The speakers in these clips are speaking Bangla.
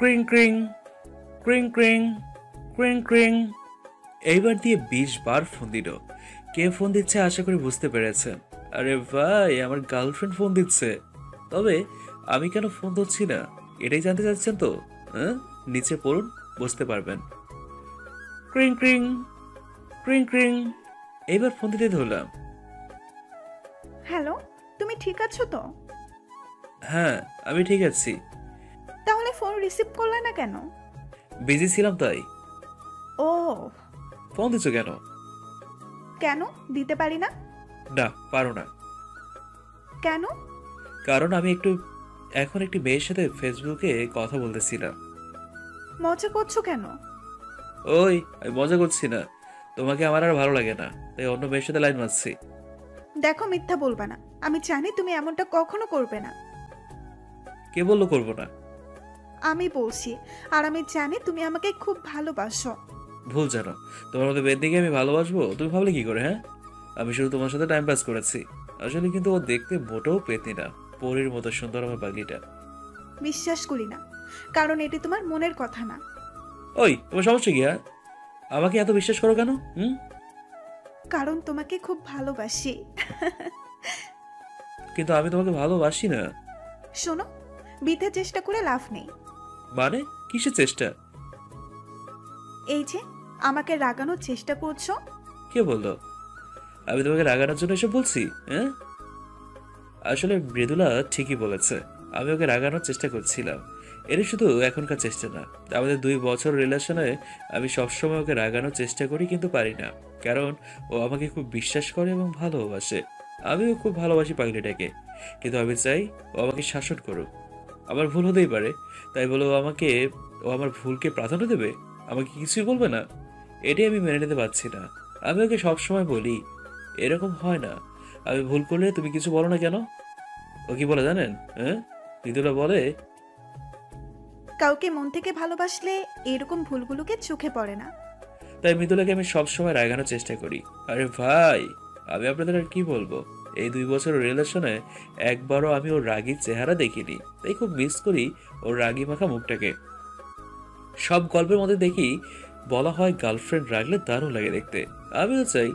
ক্রিং ক্রিং ক্রিং ক্রিং ক্রিং ক্রিং। এইবার দিয়ে 20 বার ফোন দিল। কে ফোন দিচ্ছে আশা করি বুঝতে পেরেছেন। আরে ভাই, আমার গার্লফ্রেন্ড ফোন দিচ্ছে। তবে আমি কেন ফোন ধরছি না এটাই জানতে চাচ্ছেন তো? হ্যাঁ, নিচে পড়ুন, বুঝতে পারবেন। ক্রিং ক্রিং ক্রিং ক্রিং। এইবার ফোন দিতে ধরলাম। হ্যালো, তুমি ঠিক আছো তো? হ্যাঁ, আমি ঠিক আছি। তাহলে ফোন রিসিভ করলে না কেন? বিজি ছিলাম তাই। ও, ফোন দিচ্ছ কেন? কেন দিতে পারি না? না, পারো না। কেন? কারণ আমি এখন একটি মেয়ের সাথে ফেসবুকে কথা বলতেছিলাম। মজা করছো কেন? ওই, আমি মজা করছি না। তোমাকে আমার আর ভালো লাগে না, তাই অন্য মেয়ের সাথে লাইন মারছি। দেখো, মিথ্যা বলবে না। আমি জানি তুমি এমনটা কখনো করবে না। কে বললো করবো না? আমি বলছি, আর আমি জানি তুমি আমাকে খুব ভালোবাসো। ভুল জানো। তোমার মতো বেদিকে আমি ভালোবাসবো তুমি ভাবলে কি করে? হ্যাঁ, আমি শুধু তোমার সাথে টাইম পাস করেছি। আসলে কিন্তু ও দেখতে মোটেও পেতনি না, পরীর মতো সুন্দর আমার পাগলিটা। বিশ্বাস করি না, কারণ এটি তোমার মনের কথা না। ওই, তোমার সমস্যা কি? হ্যাঁ, আমাকে এত বিশ্বাস করো কেন? কারণ তোমাকে খুব ভালোবাসি। কিন্তু আমি তোমাকে ভালোবাসি না। শোনো, বৃথা চেষ্টা করে লাভ নেই। মানে কিসের চেষ্টা? এই যে আমাকে রাগানোর চেষ্টা করছো। কে বললো আমি তোমাকে রাগানোর জন্য এসব বলছি? হ্যাঁ, আসলে মৃদুলা ঠিকই বলেছে। আমি ওকে রাগানোর চেষ্টা করছিলাম। এটা শুধু এখনকার চেষ্টা না, আমাদের 2 বছর রিলেশনে আমি সবসময় ওকে রাগানোর চেষ্টা করি, কিন্তু পারি না। কারণ ও আমাকে খুব বিশ্বাস করে এবং ভালোবাসে। আমিও খুব ভালোবাসি পাগলিটাকে। কিন্তু আমি চাই ও আমাকে শাসন করুক। আমার ভুল হতেই পারে, তাই বলে ও আমার ভুলকে প্রাধান্য দেবে, আমাকে কিছুই বলবে না। এটাই আমি মেনে নিতে পারছি না। আমি ওকে সবসময় বলি এরকম হয় না। আমি ভুল করলে তুমি কিছু বলো না কেন? ও কি বলে জানেন? হ্যাঁ, মৃদুলা বলে, কাউকে মন থেকে ভালোবাসলে এরকম ভুলগুলোকে চোখে পড়ে না। তাই মৃদুলাকে আমি সবসময় রাগানোর চেষ্টা করি। আরে ভাই, আমি আপনাদের আর কি বলবো। এই 2 বছরের রিলেশনে একবারও আমি ওর রাগী চেহারা দেখিনি, তাই খুব মিস করি ওর রাগী মাখা মুখটাকে। সব গল্পের মধ্যে দেখি বলা হয় গার্লফ্রেন্ড রাগলে দারুণ লাগে দেখতে। আমিও চাই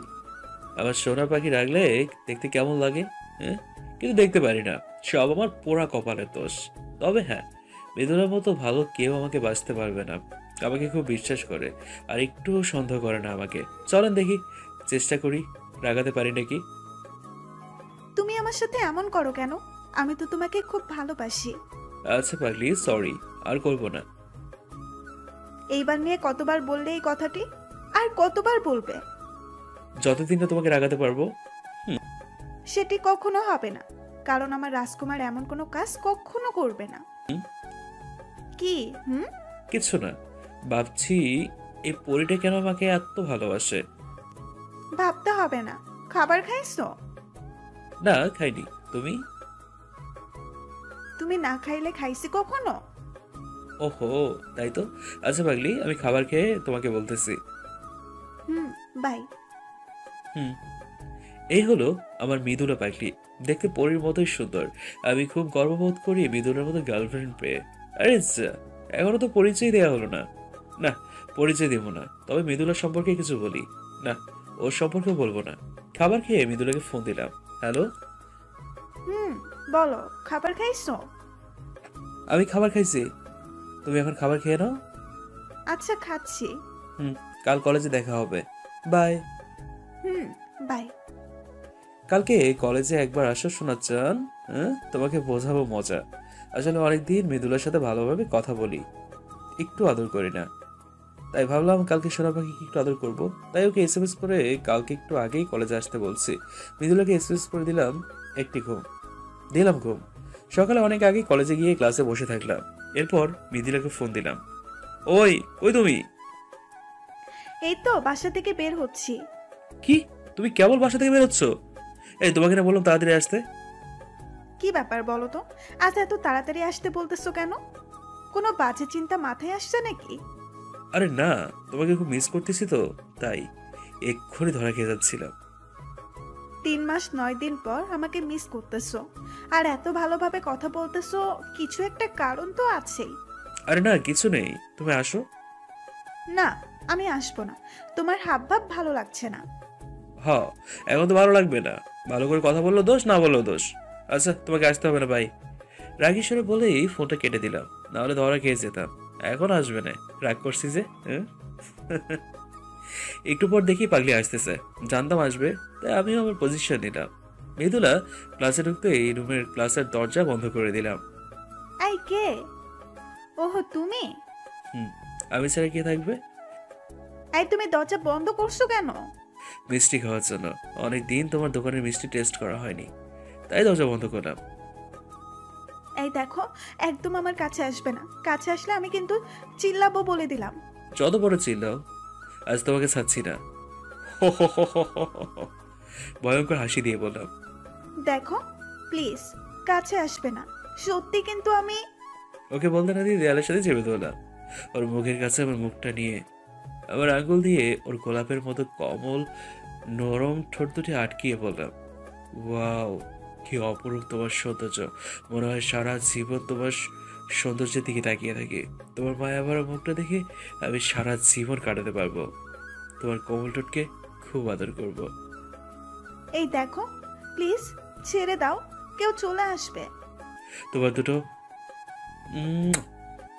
আমার সোনা পাখি রাগলে দেখতে কেমন লাগে। হ্যাঁ, কিন্তু দেখতে পারি না। সব আমার পোড়া কপালের দোষ। তবে হ্যাঁ, মৃদুলার মতো ভালো কেউ আমাকে বাঁচতে পারবে না। আমাকে খুব বিশ্বাস করে আর একটুও সন্দেহ করে না আমাকে। চলেন দেখি, চেষ্টা করি রাগাতে পারি নাকি। তুমি আমার সাথে এমন করো কেন? আমি তো তোমাকে খুব ভালোবাসি। আচ্ছা পাগলি, সরি, আর করবো না। এইবার নিয়ে কতবার বললে এই কথাটি? আর কতবার বলবে? যতদিন না তোমাকে রাগাতে পারবো। সেটি কখনো হবে না, কারণ আমার রাজকুমার এমন কোনো কাজ কখনো করবে না। হুম, কি? হুম? কিচ্ছু না। ভাবছি এই পরিটা কেন আমাকে এত ভালোবাসে। ভাবতে হবে না। খাবার খাইছো? না, খাইনি। তুমি? তুমি না খাইলে খাইছি কখনো? ওহো, তাই তো। আচ্ছা পাগলি, আমি খাবার খেয়ে তোমাকে বলতেছি। হুম, বাই। হুম। এই হলো আমার মৃদুলা পাগলি। দেখতে পরীর মতোই সুন্দর। আমি খুব গর্ববোধ করি মৃদুলার মতো গার্লফ্রেন্ড পেয়ে। আরে যা, এখনো তো পরিচয় দেওয়া হলো না। না, পরিচয় দেবো না। তবে মৃদুলা সম্পর্কে কিছু বলি। না, ওর সম্পর্কে বলবো না। খাবার খেয়ে মৃদুলাকে ফোন দিলাম। হ্যালো। হুম, বলো, খাবার খাইছো? আমি খাবার খাইছি। তুমি এখন খাবার খেয়ে নাও। আচ্ছা, খাচ্ছি। হুম, কাল কলেজে দেখা হবে। বাই। হুম, বাই। কালকে কলেজে একবার আসো শোনা চান। হ্যাঁ, তোমাকে বোঝাবো মজা। আসলে অনেকদিন মৃদুলার সাথে ভালোভাবে কথা বলি, একটু আদর করি না। তাই ভাবলাম কালকে সোনা পাখিকে একটু আদর করবো। তাই ওকে এসএমএস করে কালকে একটু আগেই কলেজে আসতে বলছি। মৃদুলাকে এসএমএস করে দিলাম একটি ঘুম। সকালে অনেক আগে কলেজে গিয়ে ক্লাসে বসে থাকলাম। এরপর মৃদুলাকে ফোন দিলাম। ওই, কই তুমি? এই তো বাসা থেকে বের হচ্ছি। কি, তুমি কেবল বাসা থেকে বেরোচ্ছ? এই, তোমাকে না বললাম তাড়াতাড়ি আসতে? কি ব্যাপার বলো তো? আজ এত তাড়াতাড়ি আসতে বলতেছো কেন? কোনো বাজে চিন্তা মাথায় আসছে নাকি? আরে না, তোমাকে খুব মিস করতেছি তো, তাই এক্ষুনি ধরা খেয়ে যাচ্ছিলাম। 3 মাস 9 দিন পর আমাকে মিস করতেছো, আর এত ভালোভাবে কথা বলতেছো, কিছু একটা কারণ তো আছেই। আরে না, কিছু নেই, তুমি আসো। না, আমি আসবো না। তোমার হাবভাব ভালো লাগছে না। হ, এখন তো ভালো লাগবে না। ভালো করে কথা বললো দোষ, না বললো দোষ। আচ্ছা, তোমাকে আসতে হবে না, ভাই। রাগী স্বরে বলেই ফোনটা কেটে দিলাম, নাহলে ধরা খেয়ে যেতাম। এখন আসবে না, রাগ করছি যে। হ্যাঁ? একটু পর দেখি পাগলি আসতেছে, জানতাম আসবে, তাই আমিও আমার পজিশন নিলাম। মৃদুলা ক্লাসে ঢুকতে এই রুমের ক্লাসের দরজা বন্ধ করে দিলাম। এই কে? ওহো, তুমি? হুম, আমি ছাড়া কে থাকবে? এই তুমি দরজা বন্ধ করছো কেন? মিষ্টি খাওয়ার জন্য। অনেক দিন তোমার দোকানের মিষ্টি টেস্ট করা হয়নি, তাই দরজা বন্ধ করলাম। এই দেখো, একদম আমার কাছে আসবে না। কাছে আসলে আমি কিন্তু চিল্লাবো বলে দিলাম। যত বড় চিল্লাও, আজ তোমাকে ছাড়ছি না। ভয়ঙ্কর হাসি দিয়ে বললাম। দেখো, প্লিজ কাছে আসবে না। সত্যি কিন্তু আমি। ওকে বলতে না দিয়ে দেয়ালের সাথে চেপে ধরলাম। ওর মুখের কাছে আমার মুখটা নিয়ে আবার আঙুল দিয়ে ওর গোলাপের মতো কমল নরম ঠোঁট দুটি আটকিয়ে বললাম, ওয়াও, কি অপরূপ তোমার সৌন্দর্য। মনে হয় সারা জীবন তোমার সৌন্দর্যের দিকে তাকিয়ে থাকি। তোমার মায়া ভরা মুখটা দেখে আমি সারা জীবন কাটাতে পারবো। তোমার কোমল ঠোঁটকে খুব আদর করব। এই দেখো, প্লিজ ছেড়ে দাও, কেউ চলে আসবে। তোমার দুটো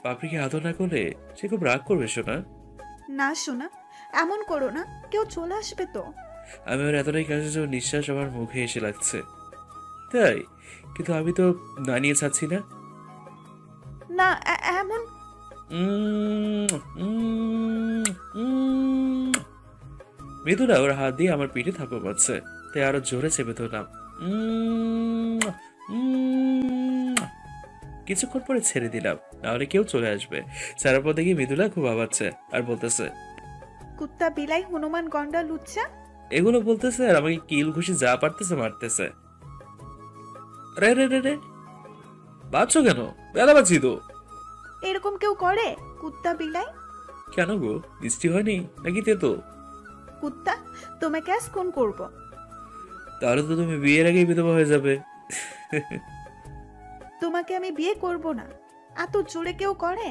পাপড়িকে আদর না করলে সে খুব রাগ করবে, শোনা। না শোনা, এমন করো না, কেউ চলে আসবে তো। আমি ওর এতটাই কাছে যে ওর নিঃশ্বাস আমার মুখে এসে লাগছে। তাই, কিন্তু আমি তো না নিয়ে চাচ্ছি না। না, এমন। মৃদুলা ওর হাত দিয়ে আমার পিঠে থাপড় মারছে, তাই আরো জোরে চেপে ধরলাম। কিছুক্ষণ পরে ছেড়ে দিলাম, নাহলে কেউ চলে আসবে। ছাড়ার পর দেখি মৃদুলা খুব আবাচ্ছে আর বলতেছে, কুত্তা বিলাই হনুমান গন্ডা লুচ্চা। এগুলো বলতেছে আর আমাকে কিল ঘুষি যা পারতেছে মারতেছে। রে রে রে রে, বাঁচছো কেন? বেলা বাঁচি তো। এরকম কেউ করে? কুত্তা বিলাই। কেন গো, বৃষ্টি হয়নি নাকি তেতো? কুত্তা, তোমাকে আজ খুন করব। তাহলে তো তুমি বিয়ের আগেই বিধবা হয়ে যাবে। তোমাকে আমি বিয়ে করব না। এত জোরে কেউ করে?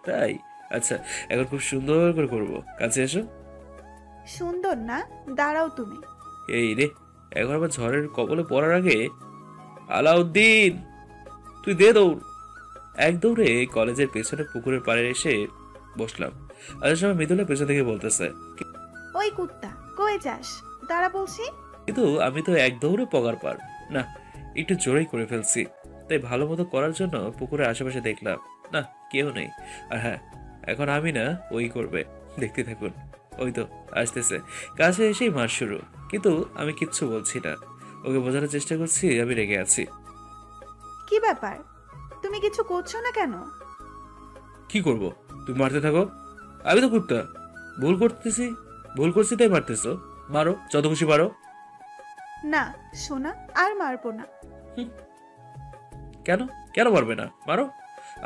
তাই? আচ্ছা, এখন খুব সুন্দর করে করবো, কাছে এসো। সুন্দর না, দাঁড়াও তুমি। এই রে, এখন আবার ঝড়ের কবলে পড়ার আগে। আলাউদ্দিন, তুই দে দৌড়। এক দৌড়ে কলেজের পেছনে পুকুরের পাড়ে এসে বসলাম। আর সময় মৃদুলা পেছন থেকে বলতেছে, ওই কুত্তা, কই যাস? দাঁড়া বলছি। কিন্তু আমি তো এক দৌড়ে পগার পার না, একটু জোরেই করে ফেলছি। তাই ভালো মতো করার জন্য পুকুরের আশেপাশে দেখলাম, না, কেউ নেই। আর হ্যাঁ, এখন আমি না, ওই করবে। দেখতে থাকুন, ওই তো আসতেছে। কাছে এসেই মার শুরু, কিন্তু আমি কিচ্ছু বলছি না। ওকে বোঝানোর চেষ্টা করছি আমি রেগে আছি। কি ব্যাপার? তুমি কিছু করছো না কেন? কি করব? তুমি মারতে থাকো। আমি তো কুত্তা, ভুল করতেছি, ভুল করছি তাই মারতেছো। মারো, যত খুশি মারো। না সোনা, আর মারবো না। কেন? কেন মারবে না? মারো।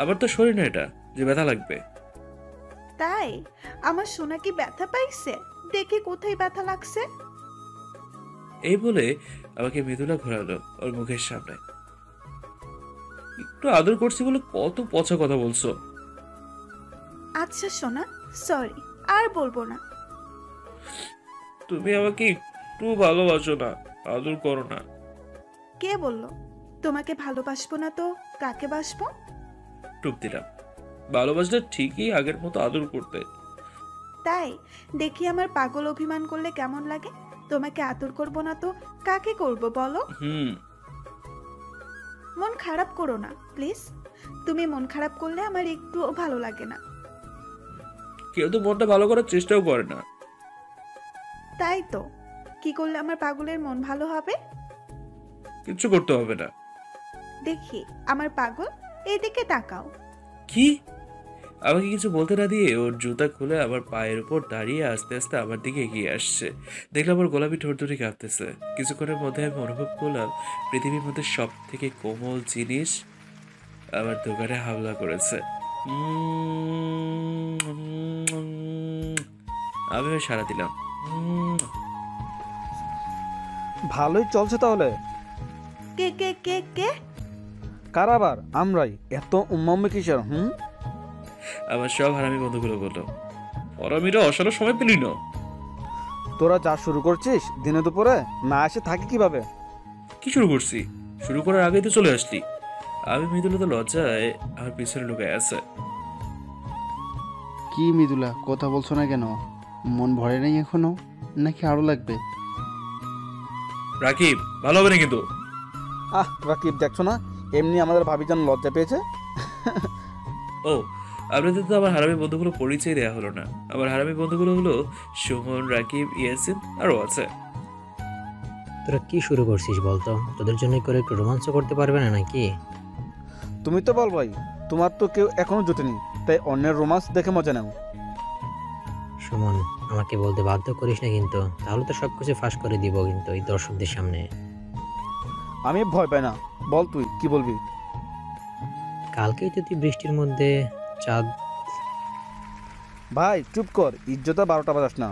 আবার তো শরীর না এটা যে ব্যথা লাগবে। তাই? আমার সোনা কি ব্যথা পাইছে? দেখি কোথায় ব্যথা লাগছে। এই বলে আমাকে মৃদুলা ঘোরালো ওর মুখের সামনে। একটু আদর করছি বলে কত পচা কথা বলছো। আচ্ছা সোনা, সরি, আর বলবো না। তুমি আমাকে একটু ভালোবাসো না, আদর করো না। কে বললো? তোমাকে ভালোবাসবো না তো কাকে বাসবো? টুপ দিলাম। ভালোবাসলে ঠিকই আগের মতো আদর করতে। তাই? দেখি আমার পাগল অভিমান করলে কেমন লাগে। তোমাকে আদর করবো না তো কাকে করব বলো? মন খারাপ করো না প্লিজ। তুমি মন খারাপ করলে আমার একটুও ভালো লাগে না। কেউ তো মনটা ভালো করার চেষ্টাও করে না। তাই তো, কি করলে আমার পাগলের মন ভালো হবে? কিচ্ছু করতে হবে না। দেখি আমার পাগল, এদিকে তাকাও। কি? আমাকে কিছু বলতে না দিয়ে ওর জুতা খুলে আমার পায়ের উপর দাঁড়িয়ে আস্তে আস্তে আমার দিকে এগিয়ে আসছে। দেখলাম ওর গোলাপি ঠোঁট দুটি কাঁপতেছে। কিছুক্ষণের মধ্যে আমি অনুভব করলাম পৃথিবীর মধ্যে সব থেকে কোমল জিনিস আমার দোকানে হামলা করেছে। আমিও সাড়া দিলাম। ভালোই চলছে তাহলে। কে কে কে কে? কারাবার আমরাই। এত উম্মাম্মি কিসের? আমার সব হারামি বন্ধুগুলো বললো, হারামিরা আসার সময় পেলি না। তোরা যা শুরু করছিস দিনে দুপুরে, না এসে থাকি কিভাবে? কি শুরু করছি? শুরু করার আগেই তো চলে আসলি। আমি মৃদুলা তো লজ্জায় আমার পিছনে লুকায় আছে। কি মৃদুলা, কথা বলছো না কেন? মন ভরে নেই এখনো, নাকি আরো লাগবে? রাকিব, ভালো হবে না কিন্তু। রাকিব দেখছো না, এমনি আমাদের ভাবি যেন লজ্জা পেয়েছে। ও, আপনাদের তো আমার হারামি বন্ধুগুলো পরিচয় দেওয়া হলো না। আমার হারামি বন্ধুগুলো হলো সুমন, রাকিব, ইয়াসিন, আরও আছে। তোরা কি শুরু করছিস বলতো? তোদের জন্য করে একটু রোমাঞ্চ করতে পারবে না নাকি? তুমি তো বল ভাই, তোমার তো কেউ এখনো জোটেনি, তাই অন্যের রোমান্স দেখে মজা নাও। সুমন, আমাকে বলতে বাধ্য করিস না কিন্তু, তাহলে তো সবকিছু ফাঁস করে দিব কিন্তু এই দর্শকদের সামনে। আমি ভয় পাই না, বল তুই কি বলবি? কালকেই তো তুই বৃষ্টির মধ্যে চাঁদ। ভাই চুপ কর, ইজ্জতা 12টা বাজাস না।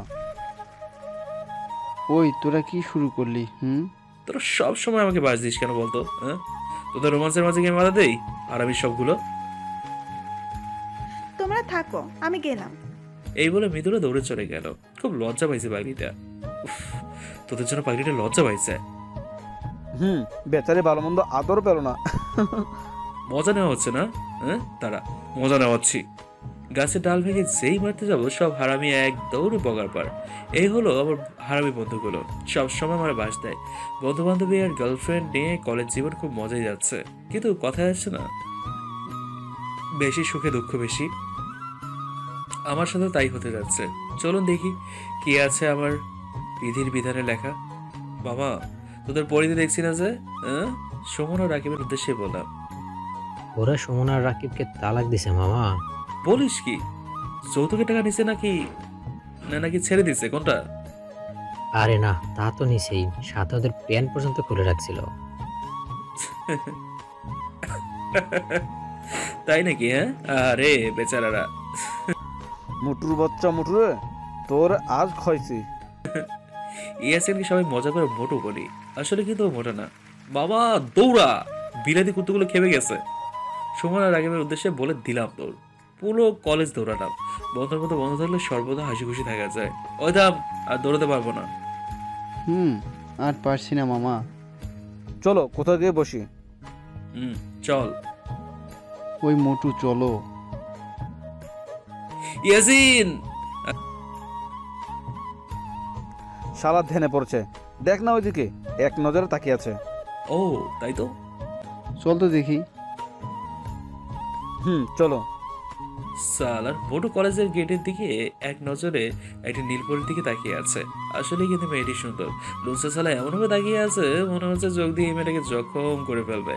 ওই তোরা কি শুরু করলি? তোরা সব সময় আমাকে বাজ দিস কেন বলতো? হ্যাঁ, তোদের রোমান্সের মাঝে গিয়ে বাধা দেই হারামির সবগুলো। তোমরা থাকো, আমি গেলাম। এই বলে মৃদুলা দৌড়ে চলে গেল। খুব লজ্জা পাইছে পাগলিটা। উফ, তোদের জন্য পাগলিটা লজ্জা পাইছে। বেচারি ভালো মন্দ আদর পেল না। মজা নেওয়া হচ্ছে না? হ্যাঁ, তারা মজা নেওয়া হচ্ছি। গাছের ডাল ভেঙে যেই মারতে যাবো, সব হারামি এক দৌড়ে বগার পার। এই হলো আমার হারামি বন্ধুগুলো, সব সময় আমার বাস দেয়। বন্ধু বান্ধবী আর গার্লফ্রেন্ড নিয়ে কলেজ জীবন খুব মজাই যাচ্ছে, কিন্তু কথায় আসছে না, বেশি সুখে দুঃখ বেশি। আমার সাথে তাই হতে যাচ্ছে। চলুন দেখি কি আছে আমার বিধির বিধানে লেখা। বাবা, তোদের পরিধি দেখছি না যে? হ্যাঁ, সুমন ও রাকিবের উদ্দেশ্যে বললাম। ওরা সুমন আর রাকিবকে তালাক দিছে মামা। বলিস কি? যৌতুকের টাকা নিছে নাকি? না নাকি ছেড়ে দিছে, কোনটা? আরে না, তা তো নিছেই, সাথে ওদের প্যান্ট পর্যন্ত খুলে রাখছিল। তাই নাকি? হ্যাঁ, আরে বেচারারা। মুটুর বাচ্চা মুটুরে, তোর আজ খয়ছি। ইয়াসিনকে সবাই মজা করে মোটু বলি, আসলে কিন্তু ও মোটা না। বাবা দৌড়া, বিলাতি কুত্তুগুলো খেপে গেছে। সুমন আর রাকিবের উদ্দেশ্যে বলে দিলাম দৌড়। পুরো কলেজ দৌড়ালাম। বন্ধুর মতো বন্ধু থাকলে সর্বদা হাসি খুশি থাকা যায়। ওই দাম, আর দৌড়াতে পারবো না। আর পারছি না মামা। চলো কোথাও গিয়ে বসি। চল। ওই মোটু চলো। ইয়াসিন, শালা ধ্যানে পড়ছে, দেখ না ওইদিকে, এক নজরে তাকিয়ে আছে। ও তাই তো। চল তো দেখি। চলো। সালার মোটু কলেজের গেটের দিকে এক নজরে একটা নীলপরির দিকে তাকিয়ে আছে। আসলে কিন্তু মেয়েটি সুন্দর। লুসা সালা এমনভাবে তাকিয়ে আছে, মনে হচ্ছে যোগ দিয়ে এই মেয়েটাকে জখম করে ফেলবে।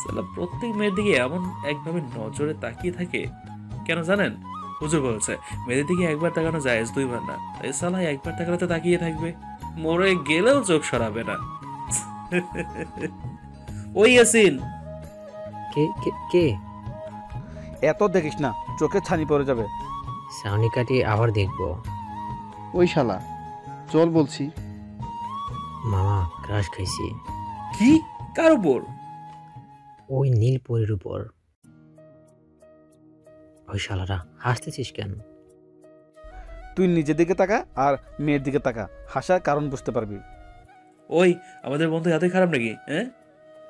সালা প্রত্যেক মেয়ের দিকে এমন একভাবে নজরে তাকিয়ে থাকে কেন জানেন? হুজুর বলছে মেয়েদের দিকে একবার তাকানো যায়, দুইবার না। তাই সালা একবার তাকালে তো তাকিয়ে থাকবে, মরে গেলেও চোখ সরাবে না। ওই ইয়াসিন। কে কে কে? এত দেখিস না, চোখে ছানি পড়ে যাবে। সাউনি কাটিয়ে আবার দেখবো। ওই শালা, চল বলছি। মামা, ক্রাশ খাইছি। কি? কার উপর? ওই নীল পরীর উপর। ওই শালারা, হাসতেছিস কেন? তুই নিজের দিকে তাকা আর মেয়ের দিকে তাকা, হাসার কারণ বুঝতে পারবি। ওই আমাদের বন্ধু এতই খারাপ নাকি? হ্যাঁ,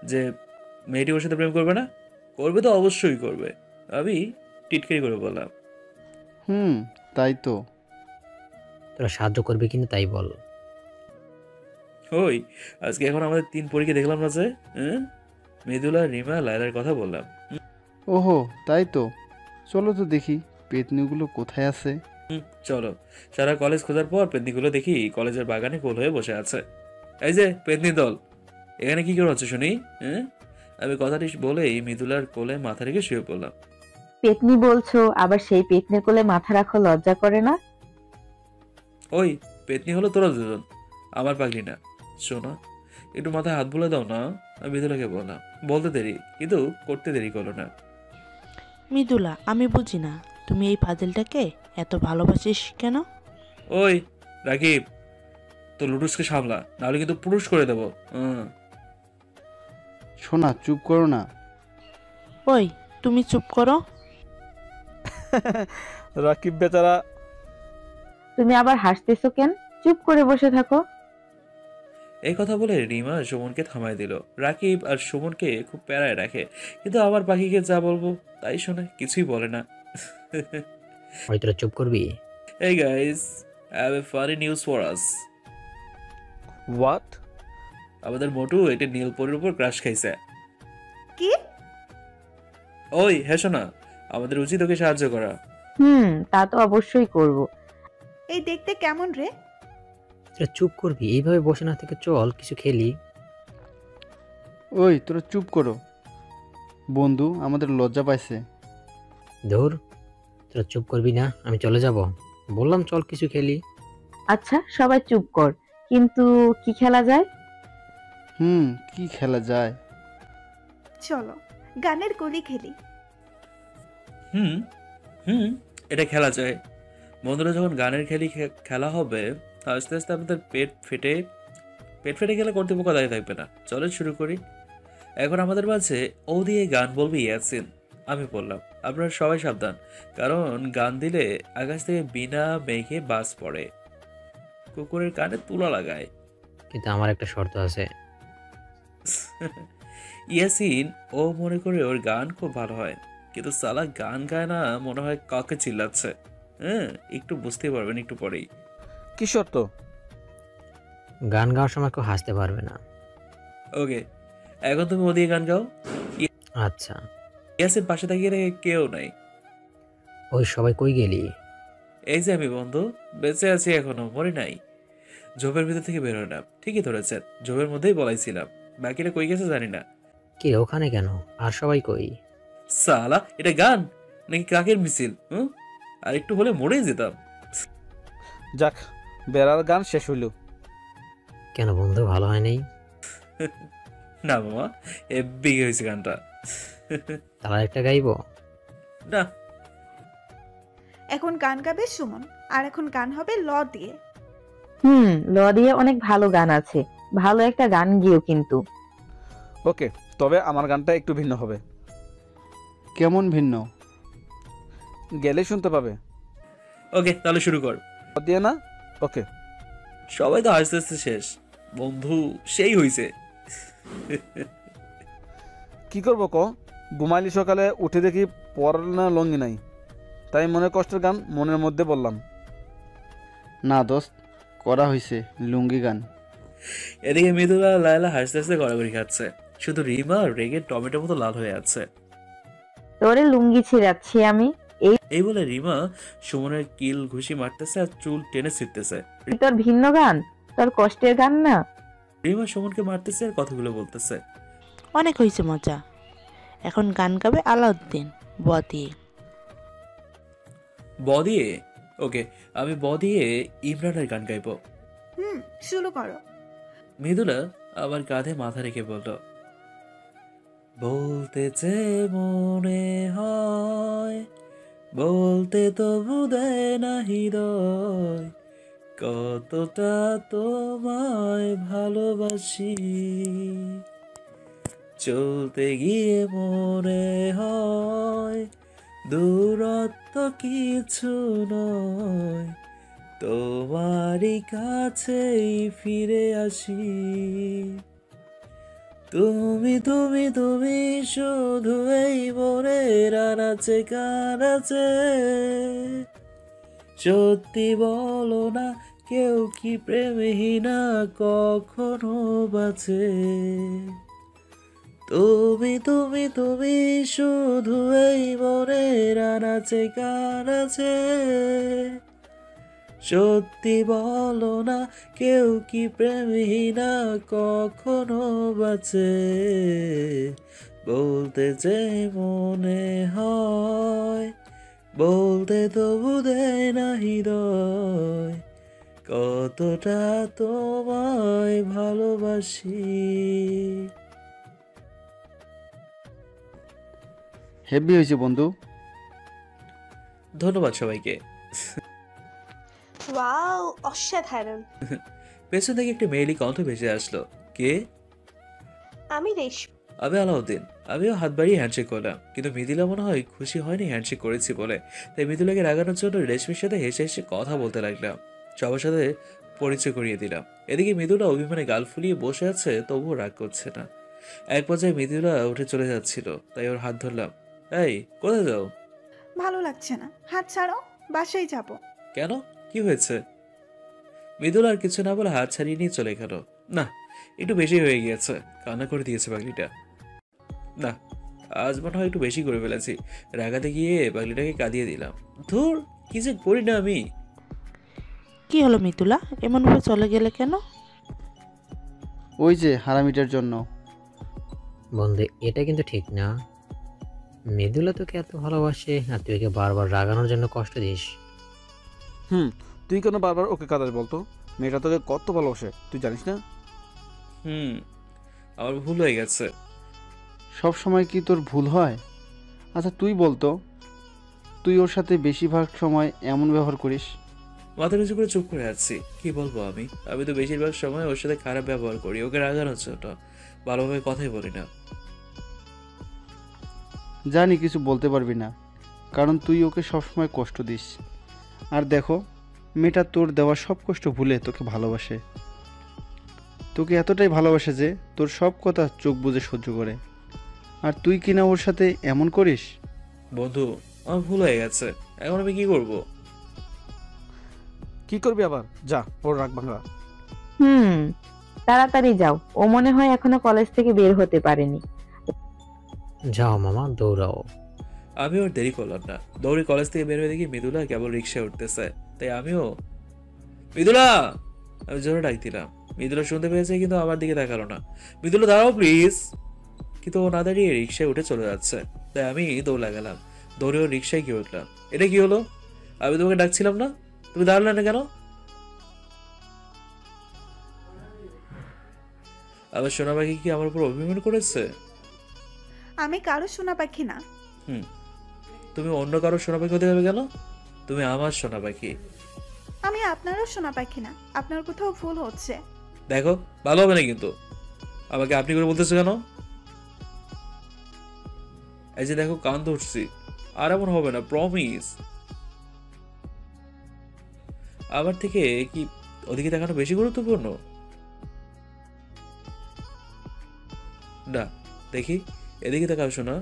যে মেয়েটি ওর সাথে প্রেম করবে না? করবে তো অবশ্যই করবে। আমি টিটকারি করে বললাম। তাই তো। তোরা সাহায্য করবি কিনা তাই বল। ওই আজকে এখন আমাদের 3 পরীকে দেখলাম না যে? হ্যাঁ, মৃদুলা, রিমা, লায়লার কথা বললাম। ওহো, তাই তো। চলো তো দেখি পেতনিগুলো কোথায় আছে। চলো। সারা কলেজ খোঁজার পর পেতনিগুলো দেখি কলেজের বাগানে গোল হয়ে বসে আছে। এই যে পেতনি দল, এখানে কি করে হচ্ছে শুনি? হ্যাঁ, আমি কথাটি বলেই মৃদুলার কোলে মাথা রেখে শুয়ে পড়লাম। পেতনি বলছো, আবার সেই পেতনির কোলে মাথা রাখো লজ্জা করে না? ওই পেতনি হলো তোরা দুজন, আমার পাগলি না। শোনা, একটু মাথায় হাত বুলে দাও না। আমি মৃদুলাকে বললাম। বলতে দেরি, কিন্তু করতে দেরি করলো না। মৃদুলা, আমি বুঝি না তুমি এই পাজেলটাকে এত ভালোবাসিস কেন? ওই রাকিব, তো লুটুসকে সামলা, নাহলে কিন্তু পুরুষ করে দেবো। শোনা, চুপ করো না। ওই তুমি চুপ করো। রাকিব বেচারা। তুমি আবার হাসতেছো কেন? চুপ করে বসে থাকো। এই কথা বলে রিমা সুমনকে থামায় দিল। রাকিব আর সুমনকে খুব প্যারায় রাখে, কিন্তু আমার পাখিকে যা বলবো তাই শোনে, কিছুই বলে না। ওই তোরা চুপ করবি? Hey guys, I have a funny news for us. What? আমাদের মোটু একটা নীল পরির উপর ক্রাশ খাইছে। কি? ওই হেসো না, আমাদের উচিত ওকে সাহায্য করা। তা তো অবশ্যই করব। এই দেখতে কেমন রে? তোরা চুপ করবি? এইভাবে বসে না থেকে চল কিছু খেলি। ওই তোরা চুপ করো, বন্ধু আমাদের লজ্জা পাইছে। ধুর, তোরা চুপ করবি না? আমি চলে যাব, বললাম চল কিছু খেলি। আচ্ছা সবাই চুপ কর, কিন্তু কি খেলা যায়? কি খেলা যায়? চলো গানের কলি খেলি। হুম হুম এটা খেলা যায়। বন্ধুরা যখন গানের খেলা হবে, আস্তে আস্তে আমাদের পেট ফেটে গেলে কর্তৃপক্ষ দায়ী থাকবে না। চলো শুরু করি। এখন আমাদের মাঝে ও দিয়ে গান বলবে ইয়াসিন। আমি বললাম, আপনারা সবাই সাবধান, কারণ গান দিলে আকাশ থেকে বিনা মেঘে বাস পড়ে, কুকুরের কানে তুলা লাগায়। কিন্তু আমার একটা শর্ত আছে। ইয়াসিন ও মনে করে ওর গান খুব ভালো হয়, কিন্তু সালা গান গায় না, মনে হয় কাকে চিল্লাচ্ছে। হ্যাঁ, একটু বুঝতে পারবেন একটু পরেই। কি শর্ত? গান গাওয়ার সময় কেউ হাসতে পারবে না। ওকে, এখন তুমি ওদিকে গান গাও। আচ্ছা। ইয়াসিন পাশে তাকিয়ে রেখে কেউ নাই। ওই সবাই কই গেলি? এই যে আমি বন্ধু, বেঁচে আছি এখনো, মরে নাই। ঝোপের ভিতর থেকে বেরোয় না। ঠিকই ধরেছেন, ঝোপের মধ্যেই বলাইছিলাম। বাকিরা কই গেছে জানি না। কি রে, ওখানে কেন? আর সবাই কই? সালা, এটা গান নাকি কাকের মিছিল? আর একটু হলে মরেই যেতাম। যাক, বেড়ার গান শেষ হইল। কেন বন্ধু, ভালো হয় নাই? না মামা, হেব্বি হয়েছে গানটা। তারা একটা গাইবো? না, এখন গান গাবে সুমন, আর এখন গান হবে ল দিয়ে। ল দিয়ে অনেক ভালো গান আছে, ভালো একটা গান গিয়েও কিন্তু। ওকে, তবে আমার গানটা একটু ভিন্ন হবে। কেমন ভিন্ন? গেলে শুনতে পাবে। ওকে তাহলে শুরু কর। দিয়ে না? ওকে। সবাই তো হাসতে হাসতে শেষ। বন্ধু সেই হইছে। কি করবো ক? ঘুমাইলি সকালে উঠে দেখি পরনা লঙ্গি নাই, তাই মনে কষ্টের গান মনের মধ্যে বললাম। না দোস্ত, করা হয়েছে লুঙ্গি গান। এদিকে মৃদুলা লায়লা হাসতে হাসতে গড়াগড়ি খাচ্ছে, শুধু রিমা রেগে টমেটো মতো লাল হয়ে আছে। তোরে লুঙ্গি ছিঁড়াচ্ছি আমি। এই বলে রিমা সুমনের কিল ঘুষি মারতেছে আর চুল টেনে ছিঁড়তেছে। এই তোর ভিন্ন গান, তোর কষ্টের গান না। রিমা সুমনকে মারতেছে আর কথাগুলো বলতেছে। অনেক হয়েছে মজা, এখন গান গাবে আলাউদ্দিন ব দিয়ে। ব দিয়ে? ওকে, আমি ব দিয়ে ইমরানের গান গাইবো। শুরু করো। মৃদুলা আমার কাঁধে মাথা রেখে বলল, বলতে যে মনে হয়, বলতে তবু দেয় না হৃদয়, কতটা তোমায় ভালোবাসি। চলতে গিয়ে মনে হয় দূরত্ব কিছু নয়, তোমারই কাছেই ফিরে আসি। তুমি তুমি তুমি শুধু এই মনের আনাচে কানাচে, সত্যি বলো না, কেউ কি প্রেমহীনা কখনো বাঁচে? তুমি তুমি তুমি শুধু এই মনের আনাচে কানাচে, সত্যি বলো না, কেউ কি প্রেমহীনা কখনো বাঁচে? বলতে যে মনে হয়, বলতে তবু দেয় না হৃদয়, কতটা তোমায় ভালোবাসি। হেভি হয়েছে বন্ধু। ধন্যবাদ সবাইকে। ওয়াও, অসাধারণ। পেছন থেকে একটি মেয়েলি কণ্ঠ ভেসে আসলো। কে? আমি রেশমি। আমি আলাউদ্দিন। আমিও হাত বাড়িয়ে হ্যান্ডশেক করলাম, কিন্তু মৃদুলা মনে হয় খুশি হয়নি হ্যান্ডশেক করেছি বলে। তাই মৃদুলাকে রাগানোর জন্য রেশমির সাথে হেসে হেসে কথা বলতে লাগলাম। সবার সাথে পরিচয় করিয়ে দিলাম। এদিকে মৃদুলা অভিমানে গাল ফুলিয়ে বসে আছে, তবুও রাগ করছে না। এক পর্যায়ে মৃদুলা উঠে চলে যাচ্ছিল, তাই ওর হাত ধরলাম। এই, কোথায় যাও? ভালো লাগছে না, হাত ছাড়ো, বাসায় যাব। কেন, কি হয়েছে? মৃদুলা আর কিছু না বলে হাত ছাড়িয়ে নিয়ে চলে গেল। না, একটু বেশি হয়ে গিয়েছে, কান্না করে দিয়েছে পাগলিটা। না, আজ মনে হয় একটু বেশি করে ফেলেছি। রাগাতে গিয়ে পাগলিটাকে কাঁদিয়ে দিলাম। ধুর, কি যে করি না আমি। কি হলো মিতুলা, এমনভাবে চলে গেলে কেন? ওই যে হারামিটার জন্য। বন্ধু, এটা কিন্তু ঠিক না। মৃদুলা তোকে এত ভালোবাসে আর তুই ওকে বারবার রাগানোর জন্য কষ্ট দিস। তুই কেন বারবার ওকে কাঁদাস বলতো? মেয়েটা তোকে কত ভালোবাসে, তুই জানিস না? আমার ভুল হয়ে গেছে। সব সময় কি তোর ভুল হয়? আচ্ছা তুই বলতো, তুই ওর সাথে বেশিরভাগ সময় এমন ব্যবহার করিস। মাথা নিচু করে চুপ করে আছি। কি বলবো আমি? আমি তো বেশিরভাগ সময় ওর সাথে খারাপ ব্যবহার করি, ওকে রাগানোর জন্য। ভালোভাবে কথাই বলি না। জানি কিছু বলতে পারবি না, কারণ তুই ওকে সবসময় কষ্ট দিস। আর দেখো, মেয়েটা তোর দেওয়া সব কষ্ট ভুলে তোকে ভালোবাসে। তোকে এতটাই ভালোবাসে যে তোর সব কথা চোখ বুজে সহ্য করে। আর তুই কিনা ওর সাথে এমন করিস। বন্ধু, আমার ভুল হয়ে গেছে, এখন আমি কি করব? কি করবি আবার? যা, ওর রাগ ভাঙা। তাড়াতাড়ি যাও, ও মনে হয় এখনো কলেজ থেকে বের হতে পারেনি। যাও মামা, দৌড়াও। আমি ওর দেরি করলাম না। দৌড়ে কলেজ থেকে বের হয়ে দেখি মৃদুলা কেবল রিক্সায় উঠতেছে। তাই আমিও, মৃদুলা, আমি জোরে ডাক দিলাম। মৃদুলা শুনতে পেয়েছে, কিন্তু আমার দিকে তাকালো না। মৃদুলা, দাঁড়াও প্লিজ। কিন্তু ও না দাঁড়িয়ে রিক্সায় উঠে চলে যাচ্ছে। তাই আমি দৌড় লাগালাম। দৌড়ে ওর রিক্সায় গিয়ে উঠলাম। এটা কি হলো? আমি তোমাকে ডাকছিলাম না, তুমি দাঁড়ালে না কেন? আবার সোনা পাখি কি আমার উপর অভিমান করেছে? আমি কারো সোনা পাখি না। তুমি অন্য কারো সোনা পাখি হতে যাবে কেন? তুমি আমার সোনা পাখি। আমি আপনারও সোনা পাখি না, আপনার কোথাও ভুল হচ্ছে। দেখো, ভালো হবে না কিন্তু। আমাকে আপনি করে বলতেছো কেন? এই যে দেখো, কান ধরছি, আর এমন হবে না, প্রমিস। আমার থেকে কি ওদিকে দেখানো বেশি গুরুত্বপূর্ণ? না, দেখি, এদিকে তাকাও শোনা,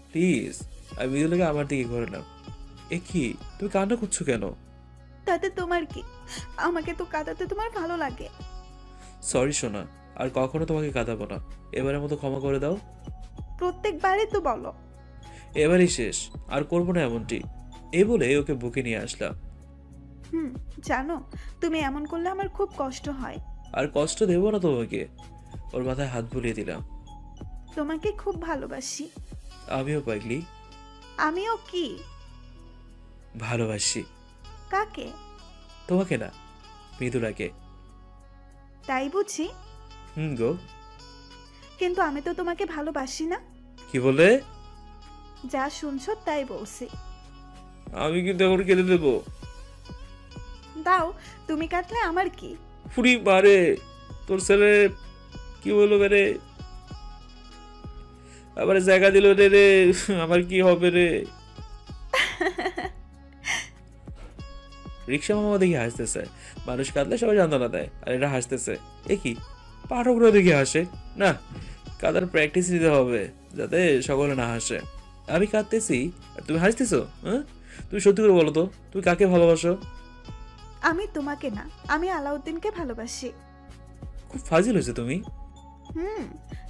প্লিজ। আমি মৃদুলাকে আমার দিকে ঘোরালাম। এ কি, তুমি কান্না করছো কেন? তাতে তোমার কি? আমাকে তো কাঁদাতে তোমার ভালো লাগে। সরি সোনা, আর কখনো তোমাকে কাঁদাবো না। এবারের মতো ক্ষমা করে দাও। প্রত্যেকবারই তো বলো। এবারই শেষ, আর করবো না এমনটি। এই বলে ওকে বুকে নিয়ে আসলাম। জানো, তুমি এমন করলে আমার খুব কষ্ট হয়। আর কষ্ট দেবো না তোমাকে। ওর মাথায় হাত বুলিয়ে দিলাম। তোমাকে খুব ভালোবাসি। আমিও পাগলি। আমিও কি? ভালোবাসি। কাকে? তোমাকে না, মৃদুলাকে। তাই বুঝি? গো। কিন্তু আমি তো তোমাকে ভালোবাসি না। কি বলে? যা শুনছো তাই বলছি। আমি কিন্তু এখন কেঁদে দেবো। দাও, তুমি কাটলে আমার কি? ফুরি মারে, তোর ছেলে কি বললো রে? আবার জায়গা দিল রে রে, আমার কি হবে রে? রিক্সা মামা দেখি হাসতেছে। মানুষ কাঁদলে সবাই যন্ত্রণা দেয়, আর এটা হাসতেছে। এ কি, পাঠকরা দেখি হাসে না? কাদার প্র্যাকটিস দিতে হবে, যাতে সকলে না হাসে। আমি কাঁদতেছি আর তুমি হাসতেছো? হ্যাঁ, তুমি সত্যি করে বলো তো, তুমি কাকে ভালোবাসো? আমি তোমাকে না, আমি আলাউদ্দিনকে ভালোবাসি। খুব ফাজিল হয়েছে তুমি।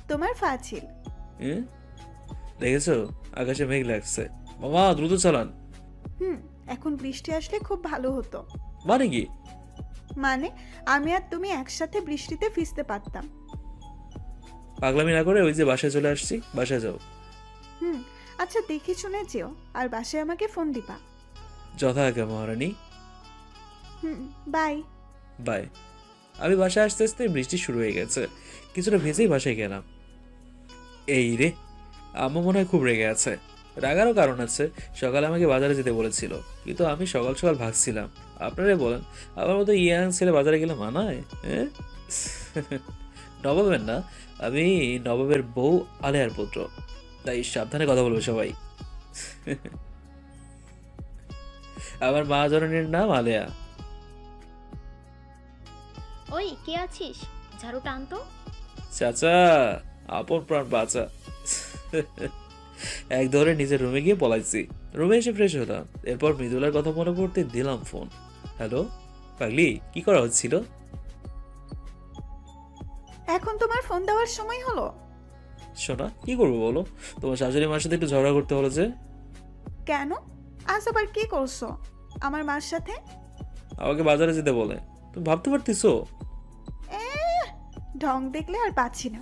তোমার ফাজিল। দেখেছো, আকাশে মেঘ লাগছে। মামা দ্রুত চালান। এখন বৃষ্টি আসলে খুব ভালো হতো। মানে কি? মানে আমি আর তুমি একসাথে বৃষ্টিতে ভিজতে পারতাম। পাগলামি না করে ওই যে বাসায় চলে আসছি, বাসায় যাও। আচ্ছা, দেখে শুনে যেও, আর বাসায় আমাকে ফোন দিবা। যথা আজ্ঞা মহারানী। Bye bye. আমি বাসায় আসতে আসতে বৃষ্টি শুরু হয়ে গেছে। কিছুটা ভেজেই বাসায় গেলাম। এই রে, আম্মু মনে হয় খুব রেগে আছে। রাগারও কারণ আছে, সকালে আমাকে বাজারে যেতে বলেছিল, কিন্তু আমি সকাল সকাল ভাগছিলাম। আপনারাই বলেন, আমার মতো ইয়াং ছেলে বাজারে গেলে মানায়? নবাবেন না, আমি নবাবের বউ আলেয়ার পুত্র, তাই সাবধানে কথা বলবো সবাই। আমার মা জননীর নাম আলেয়া। ওই কে আছিস? ঝাড়ু টান তো। চাচা, আপন প্রাণ বাঁচা। এক ধরে নিজের রুমে গিয়ে পলাইছি। রুমে এসে ফ্রেশ হলাম, এরপর মৃদুলার কথা মনে পড়তে দিলাম ফোন। হ্যালো পাগলি, কি করা হচ্ছিল? এখন তোমার ফোন দেওয়ার সময় হলো? শোনা, কি করবো বলো? তোমার শাশুড়ি মার সাথে একটু ঝগড়া করতে হলো যে। কেন? আজ আবার কি করছো আমার মার সাথে? আমাকে বাজারে যেতে বলে। তুমি ভাবতে পারতেছো? ঢং দেখলে আর পাচ্ছি না।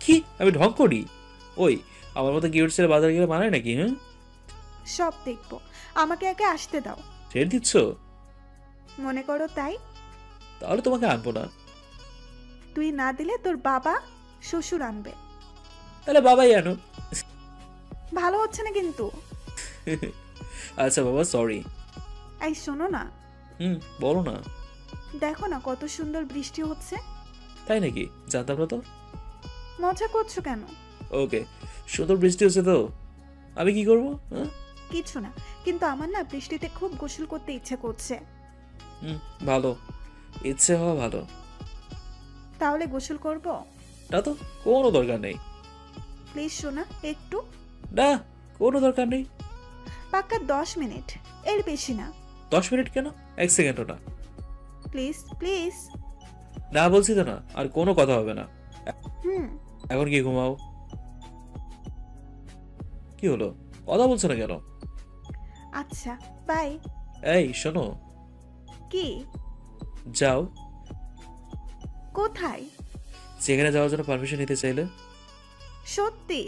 কি আমি ঢং করি? ওই, আমার মতো কিউট ছেলে বাজারে গেলে মানায় নাকি? হ্যাঁ, সব দেখবো, আমাকে একে আসতে দাও। ছেড়ে দিচ্ছ? মনে করো তাই। তাহলে তোমাকে আনবো না। তুই না দিলে তোর বাবা শ্বশুর আনবে। তাহলে বাবাই আনো। ভালো হচ্ছে না কিন্তু। আচ্ছা বাবা, সরি। এই শোনো না, বলো না। দেখো না কত সুন্দর বৃষ্টি হচ্ছে। তাই নাকি? জানতাম না তো। মজা করছো কেন? ওকে, সুন্দর বৃষ্টি হচ্ছে তো আমি কি করবো? কিছু না, কিন্তু আমার না বৃষ্টিতে খুব গোসল করতে ইচ্ছে করছে। ভালো, ইচ্ছে হওয়া ভালো। তাহলে গোসল করব? না তো, কোনো দরকার নেই। প্লিজ শোনা একটু। না, কোনো দরকার নেই। পাক্কা 10 মিনিট, এর বেশি না। 10 মিনিট কেন? 1 সেকেন্ডও না। Please please. না বলছি তো না, আর কোনো কথা হবে না। হুম। এখন কি ঘুমাও? কি হলো, কথা বলছো না কেন? আচ্ছা বাই। এই শোনো। কি? যাও। কোথায়? যেখানে যাওয়ার জন্য পারমিশন নিতে চাইলে। সত্যি?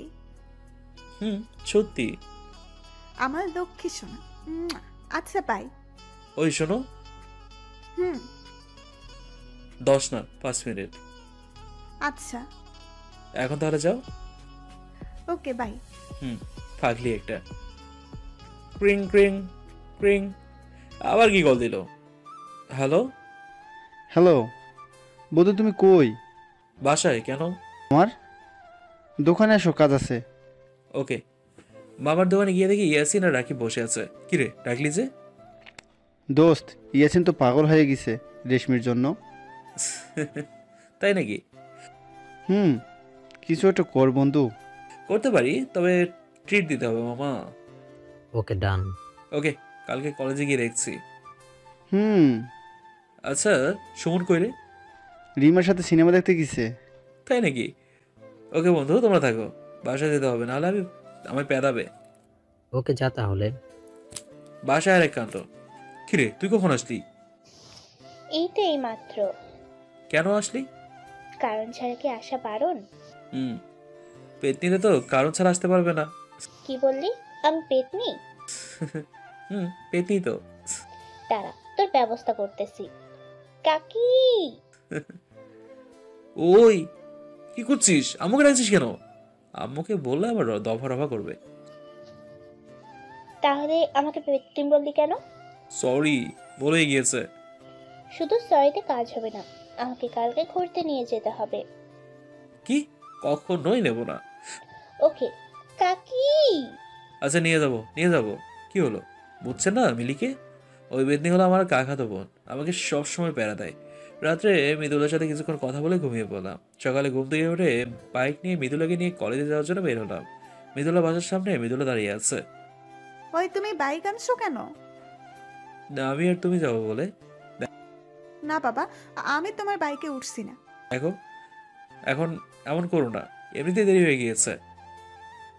সত্যি। আমার লক্ষ্মী শোনা। আচ্ছা বাই। ওই শোনো। 10 না, 5 মিনিট। আচ্ছা। এখন তাহলে যাও। Okay bye. পাগলি একটা। ক্রিং ক্রিং ক্রিং। আবার কি কল দিল? হ্যালো হ্যালো বধু, তুমি কই? বাসায়। কেন? আমার দোকানে এসো, কাজ আছে। ওকে। মামার দোকানে গিয়ে দেখি ইয়াসিন আর রাকিব বসে আছে। কিরে, ডাকলি যে? দোস্ত, ইয়াসিন তো পাগল হয়ে গেছে রেশমির জন্য। তাই নাকি? কিছু একটা কর বন্ধু। করতে পারি, তবে ট্রিট দিতে হবে মামা। ওকে, ডান। ওকে, কালকে কলেজে গিয়ে দেখছি। আচ্ছা, সুমন কই রে? রিমার সাথে সিনেমা দেখতে গেছে। তাই নাকি? ওকে বন্ধু, তোমরা থাকো, বাসায় যেতে হবে, নাহলে আমায় পেদাবে। ওকে, যা তাহলে। বাসায় আর এক কান্ত। কিরে, তুই কখন আসলি? এই তো এই মাত্র। কেন আসলি? কারণ ছাড়া কি আসা বারণ? পেতনিতে তো কারণ ছাড়া আসতে পারবে না। কি বললি? আমি পেতনি? পেতনি তো। দাঁড়া, তোর ব্যবস্থা করতেছি। কাকি! ওই, কি করছিস? আম্মুকে ডাকছিস কেন? আম্মুকে বললে আবার দফা রফা করবে। তাহলে আমাকে পেতনি বললি কেন? সরি, বলেই গিয়েছে। শুধু সরিতে কাজ হবে না, আমাকে কালকে ঘুরতে নিয়ে যেতে হবে। কি? কখনোই নেব না। ওকে কাকি। আচ্ছা, নিয়ে যাবো। কি হলো, বুঝছেন না মিলিকে? ওই বেদনি হলো আমার কাকাতো বোন, আমাকে সবসময় প্যারা দেয়। রাত্রে মৃদুলার সাথে কিছুক্ষণ কথা বলে ঘুমিয়ে পড়লাম। সকালে ঘুম থেকে উঠে বাইক নিয়ে মৃদুলাকে নিয়ে কলেজে যাওয়ার জন্য বের হলাম। মৃদুলা বাসার সামনে মৃদুলা দাঁড়িয়ে আছে। ওই তুমি বাইক আনছো কেন? না, আমি আর তুমি যাবো বলে। না বাবা, আমি তোমার বাইকে উঠছি না। দেখো, এখন এমন করো না, এমনিতেই দেরি হয়ে গিয়েছে।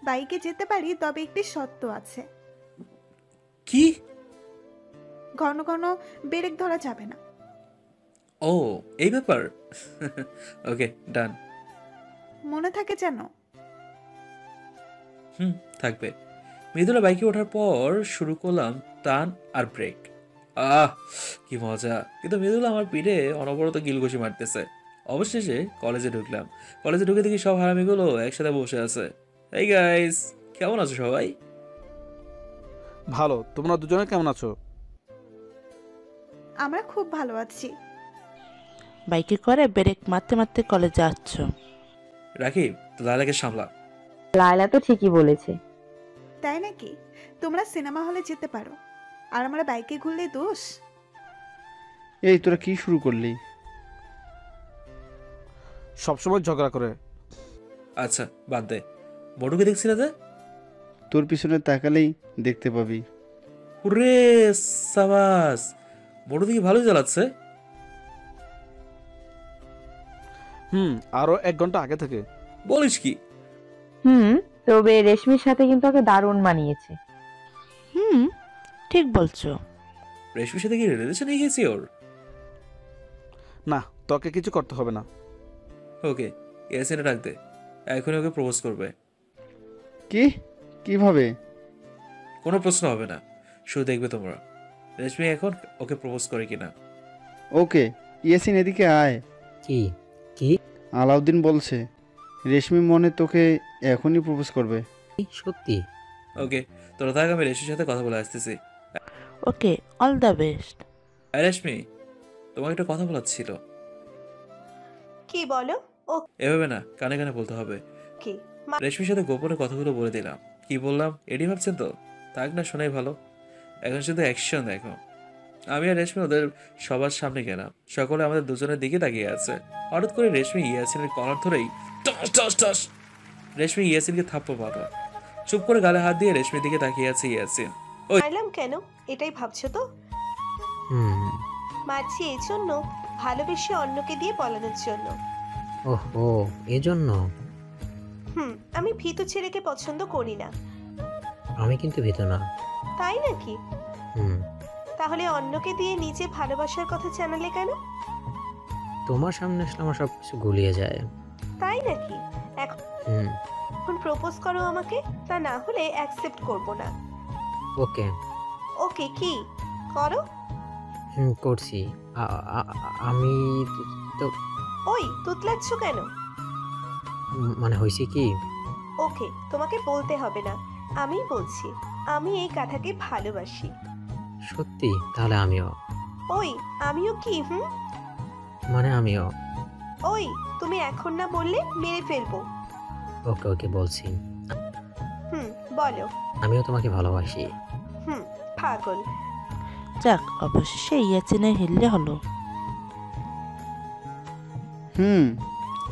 বাইকে যেতে পারি, তবে একটি শর্ত আছে। কি? ঘন ঘন ব্রেক ধরা যাবে না। ও, এই ব্যাপার। ওকে, ডান। মনে থাকে যেন। থাকবে। মৃদুলা বাইকে ওঠার পর শুরু করলাম টান আর ব্রেক। কি মজা! কিন্তু মৃদুলা আমার পিঠে অনবরত গিলঘুষি মারতেছে। অবশেষে কলেজে ঢুকলাম। কলেজে ঢুকে দেখি সব হারামিগুলো একসাথে বসে আছে। এই গাইস, কেমন আছো সবাই? ভালো, তোমরা দুজনে কেমন আছো? আমরা খুব ভালো আছি। বাইকে করে ব্রেক মারতে মারতে কলেজে যাচ্ছ? রাকিব, তো লায়লাকে সামলা। লায়লা তো ঠিকই বলেছে। তাই নাকি? তোমরা সিনেমা হলে যেতে পারো, আর আমরা বাইকে ঘুরলে দোষ? এই তোরা কি শুরু করলি? সবসময় ঝগড়া করে। আচ্ছা বাদ দে, বড়ুকে দেখছি না যে। তোর পিছনে তাকালেই দেখতে পাবি। রে সাবাস, বড় দিকে ভালোই চালাচ্ছে। আরো 1 ঘন্টা আগে থেকে। বলিস কি? তবে রেশমির সাথে কিন্তু ওকে দারুণ মানিয়েছে। ঠিক বলছো। রেশমির সাথে কি রিলেশন হয়ে গেছি ওর? না, তোকে কিছু করতে হবে না। ওকে, ইয়াসিনে ডাক দে, এখনই ওকে প্রপোজ করবে। কি? কিভাবে? কোনো প্রশ্ন হবে না, শুধু দেখবে তোমরা রেশমি এখন ওকে প্রপোজ করে কিনা। ওকে, ইয়াসিন এদিকে আয়। কি কি আলাউদ্দিন বলছে রেশমি মনে তোকে এখনই প্রপোজ করবে। সত্যি? ওকে, তোরা থাক, আমি রেশমির সাথে কথা বলে আসতেছি। ওকে, অল দ্য বেস্ট। আর রেশমি, তোমাকে একটা কথা বলার ছিল। কি বলো? এভাবে না, কানে কানে বলতে হবে। কি? রেশমির সাথে গোপনে কথাগুলো বলে দিলাম। কি বললাম এডি ভাবছেন তো? থাক না, শোনাই ভালো। এখন শুধু অ্যাকশন দেখো। আমি আর রেশমি ওদের সবার সামনে গেলাম, সকলে আমাদের দুজনের দিকে তাকিয়ে আছে। হঠাৎ করে রেশমি ইয়াসিনের কলার ধরেই টস টস টস রেশমি ইয়াসিনকে থাপ্পড় মারল। চুপ করে গালে হাত দিয়ে রেশমির দিকে তাকিয়ে আছে ইয়াসিন। মারলাম কেন এটাই ভাবছো তো? হুম। মারছি এই জন্য, ভালোবেসে অন্যকে দিয়ে পলানোর জন্য। ওহো, এজন্য? আমি ভীতু ছেলেকে পছন্দ করি না। আমি কিন্তু ভীত না। তাই নাকি? হুম। তাহলে অন্যকে দিয়ে নিজে ভালোবাসার কথা জানালে কেন? তোমার সামনে আসলে আমার সবকিছু গুলিয়ে যায়। তাই নাকি? হুম। এখন প্রপোজ করো আমাকে, তা না হলে অ্যাকসেপ্ট করব না। ওকে। ওকে কি করো? করছি। আমি তো ওই তুতলাচ্ছ কেন? মানে হয়েছে কি? ওকে, তোমাকে বলতে হবে না, আমি বলছি। আমি এই কাঁথাকে ভালোবাসি। সত্যি? তাহলে আমিও। ওই আমিও কি? মানে আমিও। ওই তুমি এখন না বললে মেরে ফেলবো। ওকে ওকে বলছি। বলো। আমিও তোমাকে ভালোবাসি। পাগল। যাক, অবশেষে ইয়াসিনে হিললে হলো।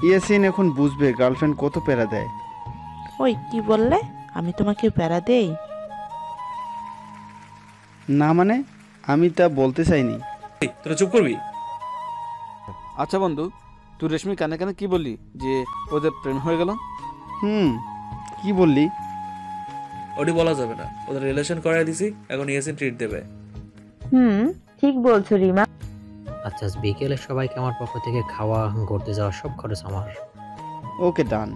ইয়াসিন এখন বুঝবে গার্লফ্রেন্ড কত প্যারা দেয়। ওই কি বললে? আমি তোমাকে প্যারা দেই? না মানে, আমি তা বলতে চাইনি। তোরা চুপ করবি? আচ্ছা বন্ধু, তুই রেশমি কানে কানে কি বললি যে ওদের প্রেম হয়ে গেল? কি বললি? ওটি বলা যাবে না, ওদের রিলেশন করাই দিছি, এখন ইয়াসিন ট্রিট দেবে। ঠিক বলছো রিমা। আচ্ছা, বিকেলে সবাইকে আমার পক্ষ থেকে খাওয়া, ঘুরতে যাওয়ার সব খরচ আমার। ওকে ডান।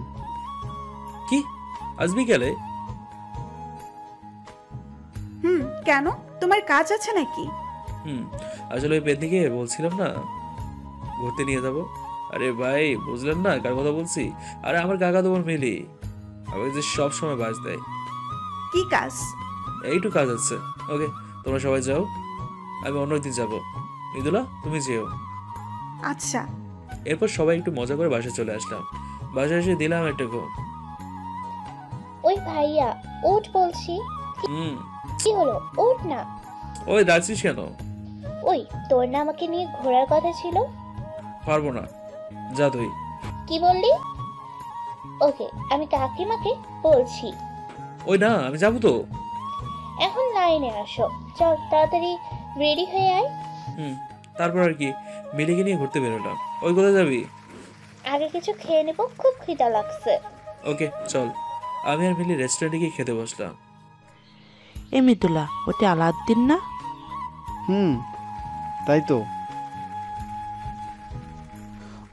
কি আজ বিকেলে? কেন, তোমার কাজ আছে নাকি? আসলে ওই পেদিকে বলছিলাম না ঘুরতে নিয়ে যাব। আরে ভাই, বুঝলেন না কার কথা বলছি? আরে আমার কাকা তোমার মিলি, আমাকে যে সব সময় বাস দেয়। কি কাজ? এইটু কাজ আছে। ওকে, তোমরা সবাই যাও, আমি অন্য একদিন যাবো। মৃদুলা, তুমি যেও। আচ্ছা। এরপর সবাই একটু মজা করে বাসায় চলে আসলাম। বাসায় এসে দিলাম একটা ঘুম। ওই ভাইয়া ওঠ বলছি। কি হলো, ওঠ না। ওই ডাকছিস কেন? ওই তোর না আমাকে নিয়ে ঘোরার কথা ছিল? পারবো না, যা তুই। কি বললি? ওকে, আমি কাকিমাকে বলছি। ওই না, আমি যাবো তো। এখন লাইনে আসো, চল তাড়াতাড়ি রেডি হয়ে আয়। তারপর আর কি, মিলিকে নিয়ে ঘুরতে বেরোলাম। ওই কোথায় যাবি? আগে কিছু খেয়ে নেবো, খুব খিদা লাগছে। ওকে চল। আমি আর মিলি রেস্টুরেন্টে গিয়ে খেতে বসলাম। এ মৃদুলা, ওটা আলাউদ্দিন না? তাই তো।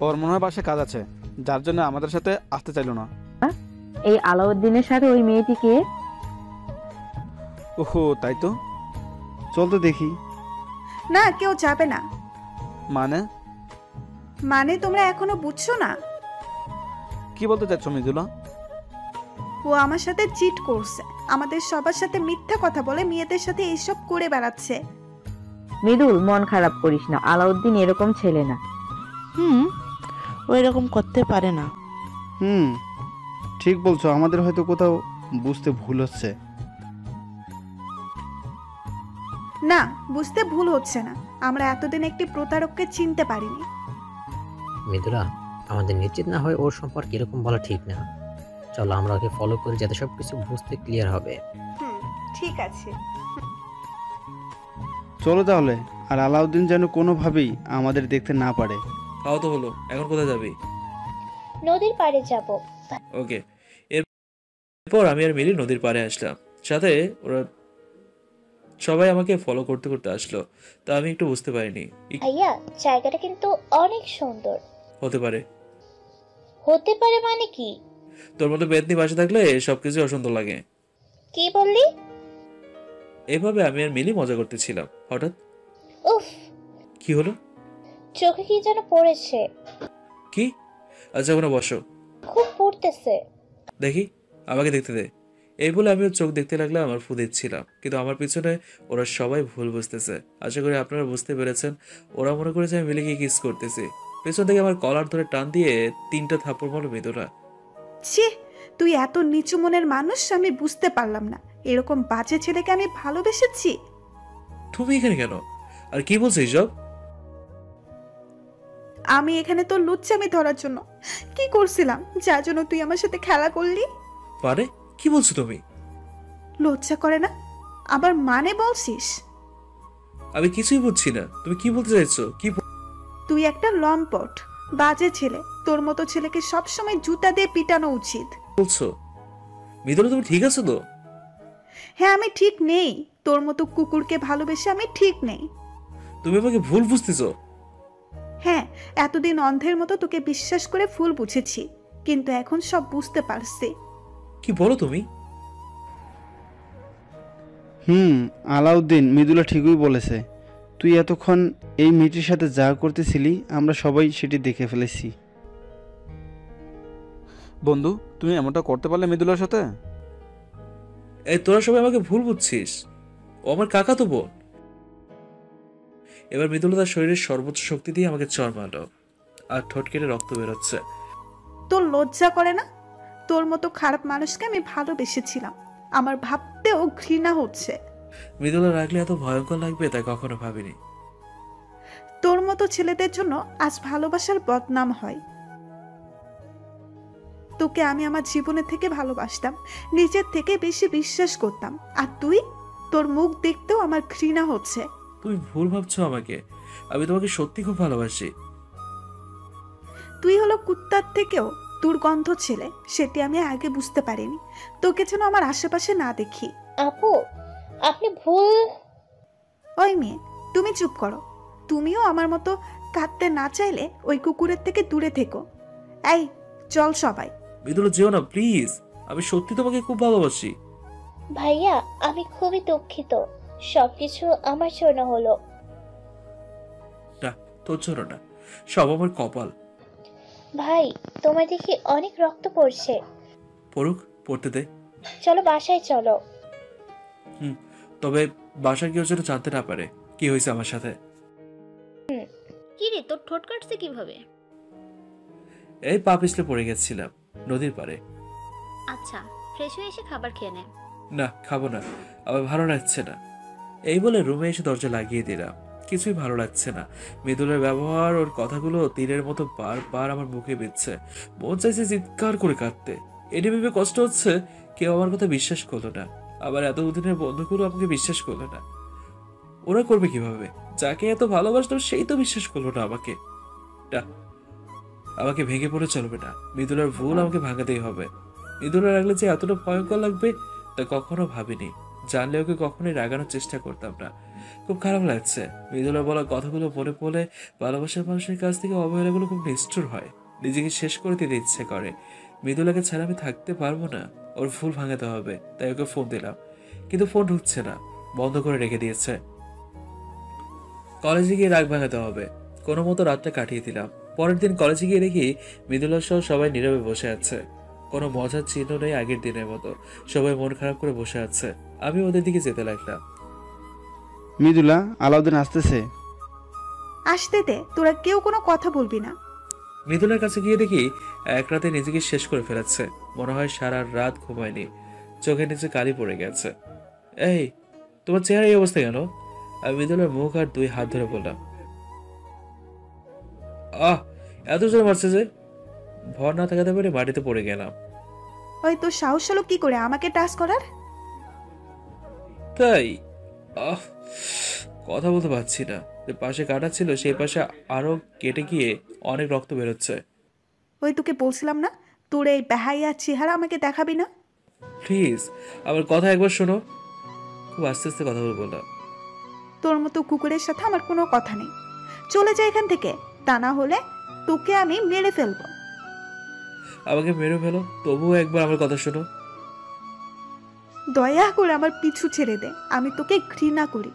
ওর মনে হয় বাসায় কাজ আছে, যার জন্য আমাদের সাথে আসতে চাইলো না। এই আলাউদ্দিনের সাথে ওই মেয়েটিকে? ওহো, তাই তো। চল তো দেখি। না, কেউ যাবে না। মানে তোমরা এখনো বুঝছো না? কি বলতে চাচ্ছ মৃদুলা? ও আমার সাথে চিট করছে, আমাদের সবার সাথে মিথ্যা কথা বলে মেয়েদের সাথে এইসব করে বেড়াচ্ছে। মৃদুল, মন খারাপ করিস না, আলাউদ্দিন এরকম ছেলে না। ও এরকম করতে পারে না। হুম, ঠিক বলছো, আমাদের হয়তো কোথাও বুঝতে ভুল হচ্ছে। না, বুঝতে ভুল হচ্ছে না। আমরা এতদিন একটি প্রতারককে চিনতে পারিনি। মৃদুলা, আমাদের নিশ্চিত না হয় ওর সম্পর্কে এরকম বলা ঠিক না। চলো আমরা ওকে ফলো করি, যাতে সবকিছু বুঝতে ক্লিয়ার হবে। হুম, ঠিক আছে। চলো তাহলে। আর আলাউদ্দিন যেন কোনোভাবেই আমাদের দেখতে না পারে। খাওয়া তো হলো, এখন কোথায় যাবি? নদীর পাড়ে যাব। ওকে। এরপর আমি আর মিলি নদীর পাড়ে আসলাম। সাথে ওরা সবাই আমাকে ফলো করতে করতে আসলো। তা আমি একটু বুঝতে পারিনি। ভাইয়া, জায়গাটা কিন্তু অনেক সুন্দর। হতে পারে। হতে পারে মানে কি? তোর মতো বেদনি বাসে থাকলে সবকিছু অসুন্দর লাগে। কি বললি? এভাবে আমি আর মিলি মজা করতেছিলাম, হঠাৎ উফ, কি হলো? চোখে কি যেন পড়েছে। কি? আচ্ছা কোনো বসো, খুব পড়তেছে। দেখি, আমাকে দেখতে দে। এই বলে আমিও চোখ দেখতে লাগলাম আর ফু দিচ্ছিলাম, কিন্তু আমার পিছনে ওরা সবাই ভুল বুঝতেছে। আশা করি আপনারা বুঝতে পেরেছেন। ওরা মনে করেছে আমি মিলিকে কিস করতেছি। পেছন থেকে আমার কলার ধরে টান দিয়ে 3টা থাপ্পড় মারল মৃদুলা। ছি, তুই এত নিচু মনের মানুষ, আমি বুঝতে পারলাম না। এরকম বাজে ছেলেকে আমি ভালোবেসেছি। তুমি এখানে কেন? আর কি বলছিস সব? আমি এখানে তোর লুচ্চামি ধরার জন্য কি করছিলাম, যার জন্য তুই আমার সাথে খেলা করলি? মানে কি বলছো তুমি? লজ্জা করে না? আবার মানে বলছিস? আমি কিছুই বুঝছি না, তুমি কি বলতে চাইছো? কি তুই একটা লম্পট, বাজে ছেলে। তোর মতো ছেলেকে সবসময় জুতা দিয়ে পিটানো উচিত। বলছো? মৃদুলা তুমি ঠিক আছো তো? হ্যাঁ, আমি ঠিক নেই। তোর মতো কুকুরকে ভালোবেসে আমি ঠিক নেই। তুমি আমাকে ভুল বুঝতেছো। হ্যাঁ, এতদিন অন্ধের মতো তোকে বিশ্বাস করে ভুল বুঝেছি, কিন্তু এখন সব বুঝতে পারছি। কি বলো তুমি? আলাউদ্দিন, মৃদুলা ঠিকই বলেছে। তুই এতক্ষণ এই মেয়েটির সাথে যা করতেছিলি আমরা সবাই সেটি দেখে ফেলেছি। বন্ধু, তুমি এমনটা করতে পারলে মৃদুলার সাথে? এই তোরা সবাই আমাকে ভুল বুঝছিস। ও আমার কাকা তো বোন। এবার মৃদুলা তার শরীরের সর্বোচ্চ শক্তি দিয়ে আমাকে চড় মারলো, আর ঠোঁট কেটে রক্ত বেরোচ্ছে। তোর লজ্জা করে না? তোর মতো খারাপ মানুষকে আমি ভালোবেসেছিলাম, আমার ভাবতেও ঘৃণা হচ্ছে। মৃদুলা রাখলে এত ভয়ঙ্কর লাগবে তা কখনো ভাবিনি। তোর মতো ছেলেদের জন্য আজ ভালোবাসার বদনাম হয়। তোকে আমি আমার জীবনের থেকে ভালোবাসতাম, নিজের থেকে বেশি বিশ্বাস করতাম, আর তুই? তোর মুখ দেখতেও আমার ঘৃণা হচ্ছে। তুমি ভুল ভাবছো আমাকে। আমি তোমাকে সত্যি খুব ভালোবাসি। তুই হলো কুত্তার থেকেও দুর্গন্ধ ছেলে, সেটি আমি আগে বুঝতে পারিনি। তোকে যেন আমার আশেপাশে না দেখি। আপু, আপনি ভুল। ওই মেয়ে, তুমি চুপ করো। তুমিও আমার মতো কাঁদতে না চাইলে ওই কুকুরের থেকে দূরে থেকো। এই চল সবাই। মৃদুলা যেও না প্লিজ, আমি সত্যি তোমাকে খুব ভালোবাসি। ভাইয়া, আমি খুবই দুঃখিত। সবকিছু আমার জন্য হলো। না, তোর জন্য না, সব আমার কপাল। ভাই, তোমার দেখি অনেক রক্ত পড়ছে। পড়ুক, পড়তে দে। চলো বাসায় চলো। তবে বাসার কেউ যেন জানতে না পারে কি হয়েছে আমার সাথে। কি রে, তোর ঠোঁট কাটছে কিভাবে? এই পা পিছলে পড়ে গেছিলাম নদীর পাড়ে। আচ্ছা, ফ্রেশ হয়ে এসে খাবার খেয়ে নে। না, খাবো না, আমার ভালো লাগছে না। এই বলে রুমে এসে দরজা লাগিয়ে দিলাম। কিছুই ভালো লাগছে না। মৃদুলের ব্যবহার, ওর কথাগুলো তীরের মতো বারবার আমার মুখে বিচ্ছে। মন চাইছে চিৎকার করে কাঁদতে। এটা ভেবে কষ্ট হচ্ছে কেউ আমার কথা বিশ্বাস করলো না। আবার এতদিনের বন্ধুগুলো আমাকে বিশ্বাস করলো না। ওরা করবে কিভাবে? যাকে এত ভালোবাসতাম সেই তো বিশ্বাস করলো না আমাকে। আমাকে ভেঙে পড়ে চলবে না। মৃদুলার ভুল আমাকে ভাঙাতেই হবে। মৃদুলা রাখলে যে এতটা ভয়ঙ্কর লাগবে তা কখনো ভাবিনি। জানলে ওকে কখনোই রাগানোর চেষ্টা করতাম না। খুব খারাপ লাগছে। মৃদুলা বলা কথাগুলো মনে পড়লে ভালোবাসার মানুষের কাছ থেকে অবহেলাগুলো খুব নিষ্ঠুর হয়। নিজেকে শেষ করে দিতে ইচ্ছে করে। মৃদুলাকে ছাড়া আমি থাকতে পারবো না। ওর ভুল ভাঙাতে হবে, তাই ওকে ফোন দিলাম, কিন্তু ফোন ঢুকছে না, বন্ধ করে রেখে দিয়েছে। কলেজে গিয়ে রাগ ভাঙাতে হবে। কোনো মতো রাতটা কাটিয়ে দিলাম। পরের দিন কলেজে গিয়ে দেখি মৃদুলা সহ সবাই নীরবে বসে আছে। কোনো মজার চিহ্ন নেই আগের দিনের মতো। সবাই মন খারাপ করে বসে আছে। আমি ওদের দিকে যেতে লাগলাম। মৃদুলা, আলাউদ্দিন আসতেছে। আসতে দে, তোরা কেউ কোনো কথা বলবি না। মৃদুলার কাছে গিয়ে দেখি এক রাতে নিজেকে শেষ করে ফেলেছে। মনে হয় সারা রাত ঘুমায়নি, চোখের নিচে কালি পড়ে গেছে। এই, তোমার চেহারা এই অবস্থা কেন? আমি মৃদুলার মুখ আর 2 হাত ধরে বললাম। এত জোরে মারছে যে ভর না থাকাতে পারে মাটিতে পড়ে গেলাম। ওই তোর সাহস হলো কি করে আমাকে টাচ করার? তাই কথা বলতে পারছি না। যে পাশে কাটা ছিল সেই পাশে আরো কেটে গিয়ে অনেক রক্ত বেরোচ্ছে। ওই তোকে বলছিলাম না তোর এই বেহাইয়া চেহারা আমাকে দেখাবি না। প্লিজ আমার কথা একবার শোনো। খুব আস্তে আস্তে কথা বললাম। তোর মতো কুকুরের সাথে আমার কোনো কথা নেই, চলে যা এখান থেকে, তা না হলে তোকে আমি মেরে ফেলবো। আমাকে মেরে ফেলো, তবুও একবার আমার কথা শোনো। দয়া করে আমার পিছু ছেড়ে দে, আমি তোকে ঘৃণা করি।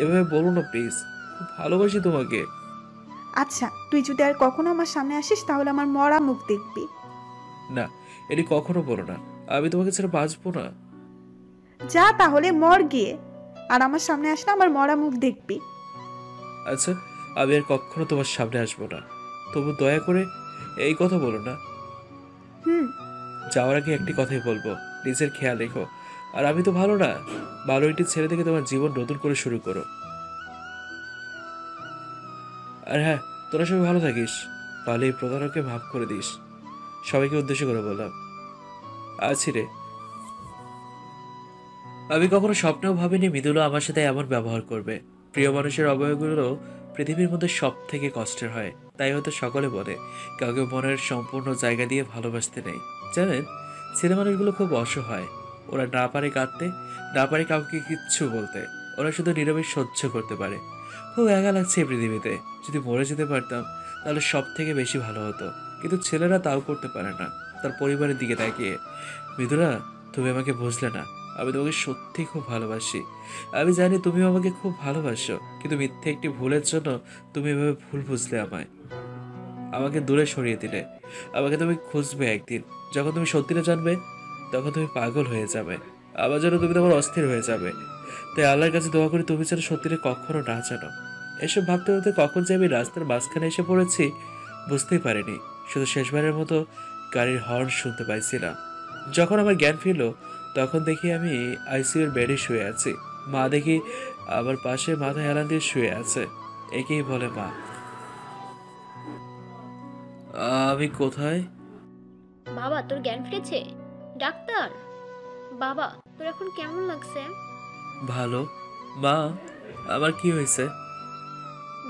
এভাবে বলো না প্লিজ, খুব ভালোবাসি তোমাকে। আচ্ছা তুই যদি আর কখনো আমার সামনে আসিস তাহলে আমার মরা মুখ দেখবি। না, এটি কখনো বলো না, আমি তোমাকে ছেড়ে বাঁচবো না। যা তাহলে মর গিয়ে, আর আমার সামনে আসলে আমার মরা মুখ দেখবি। আচ্ছা, আমি আর কখনো তোমার সামনে আসবো না, তবু দয়া করে এই কথা বলো না। যাওয়ার আগে একটি কথাই বলবো, নিজের খেয়াল রেখো। আর আমি তো ভালো না, ভালো একটি ছেলে থেকে তোমার জীবন নতুন করে শুরু করো। আর হ্যাঁ, তোরা সবাই ভালো থাকিস, তাহলে এই প্রতারককে মাফ করে দিস। সবাইকে উদ্দেশ্য করে বললাম। আছি রে। আমি কখনো স্বপ্নেও ভাবিনি মৃদুলা আমার সাথে এমন ব্যবহার করবে। প্রিয় মানুষের অবয়বগুলো পৃথিবীর মধ্যে সব থেকে কষ্টের হয়, তাই হয়তো সকলে বলে কাউকে মনের সম্পূর্ণ জায়গা দিয়ে ভালোবাসতে নেই। জানেন, ছেলে মানুষগুলো খুব অসহায়। ওরা না পারে কাঁদতে, না পারে কাউকে কিচ্ছু বলতে, ওরা শুধু নীরবে সহ্য করতে পারে। খুব একা লাগছে এই পৃথিবীতে। যদি মরে যেতে পারতাম তাহলে সব থেকে বেশি ভালো হতো, কিন্তু ছেলেরা তাও করতে পারে না তার পরিবারের দিকে তাকিয়ে। মৃদুলা, তুমি আমাকে বুঝলে না, আমি তোমাকে সত্যি খুব ভালোবাসি। আমি জানি তুমিও আমাকে খুব ভালোবাসো, কিন্তু মিথ্যে একটি ভুলের জন্য তুমি এভাবে ভুল বুঝলে আমায়। আমাকে দূরে সরিয়ে দিলে। আমাকে তুমি খুঁজবে একদিন, যখন তুমি সত্যিটা জানবে তখন তুমি পাগল হয়ে যাবে, আবার যেন তুমি তখন অস্থির হয়ে যাবে। তাই আল্লাহর কাছে দোয়া করি তুমি যেন সত্যিটা কখনো না জানো। এসব ভাবতে ভাবতে কখন যে আমি রাস্তার মাঝখানে এসে পড়েছি বুঝতেই পারিনি। শুধু শেষবারের মতো গাড়ির হর্ন শুনতে পাইছিলাম। যখন আমার জ্ঞান ফিরল তখন দেখি আমি আইসিইউর বেডে শুয়ে আছি। মা দেখি আমার পাশে মাথা হেলান দিয়ে শুয়ে আছে। একেই বলে মা। আমি কোথায়? বাবা, তোর জ্ঞান ফিরেছে? ডাক্তার বাবা, তোর এখন কেমন লাগছে? ভালো। মা, আমার কি হয়েছে?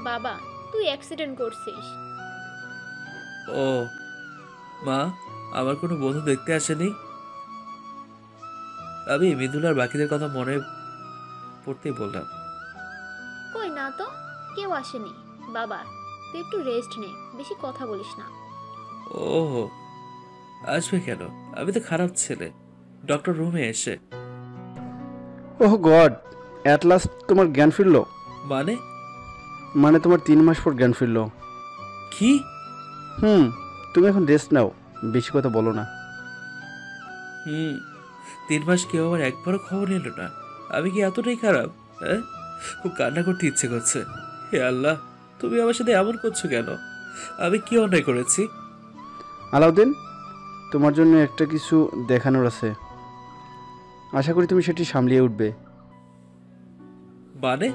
বাবা, তুই অ্যাক্সিডেন্ট করছিস। ও মা, আমার কোনো বন্ধু দেখতে আসেনি? আমি মৃদুলার বাকিদের কথা মনে পড়তেই বললাম। কই না তো, কেউ আসেনি। বাবা, তুই একটু রেস্ট নে, বেশি কথা বলিস না। ও আসবে কেন? আমি তো খারাপ ছেলে। ডক্টর রুমে এসে। ওহ গড, অ্যাট লাস্ট তোমার জ্ঞান ফিরলো? মানে তোমার 3 মাস পর জ্ঞান ফিরলো। কি? তুমি এখন রেস্ট নাও, বেশি কথা বলো না। 3 মাস কেউ আমার একবারও খবর নিল না। আমি কি এতটাই খারাপ? হ্যাঁ, খুব কান্না করতে ইচ্ছে করছে। হে আল্লাহ, তুমি আমার সাথে এমন করছো কেন? আমি কি অন্যায় করেছি? আলাউদ্দিন, তোমার জন্য একটা কিছু দেখানোর আছে। আশা করি তুমি সেটি সামলিয়ে উঠবে। মানে?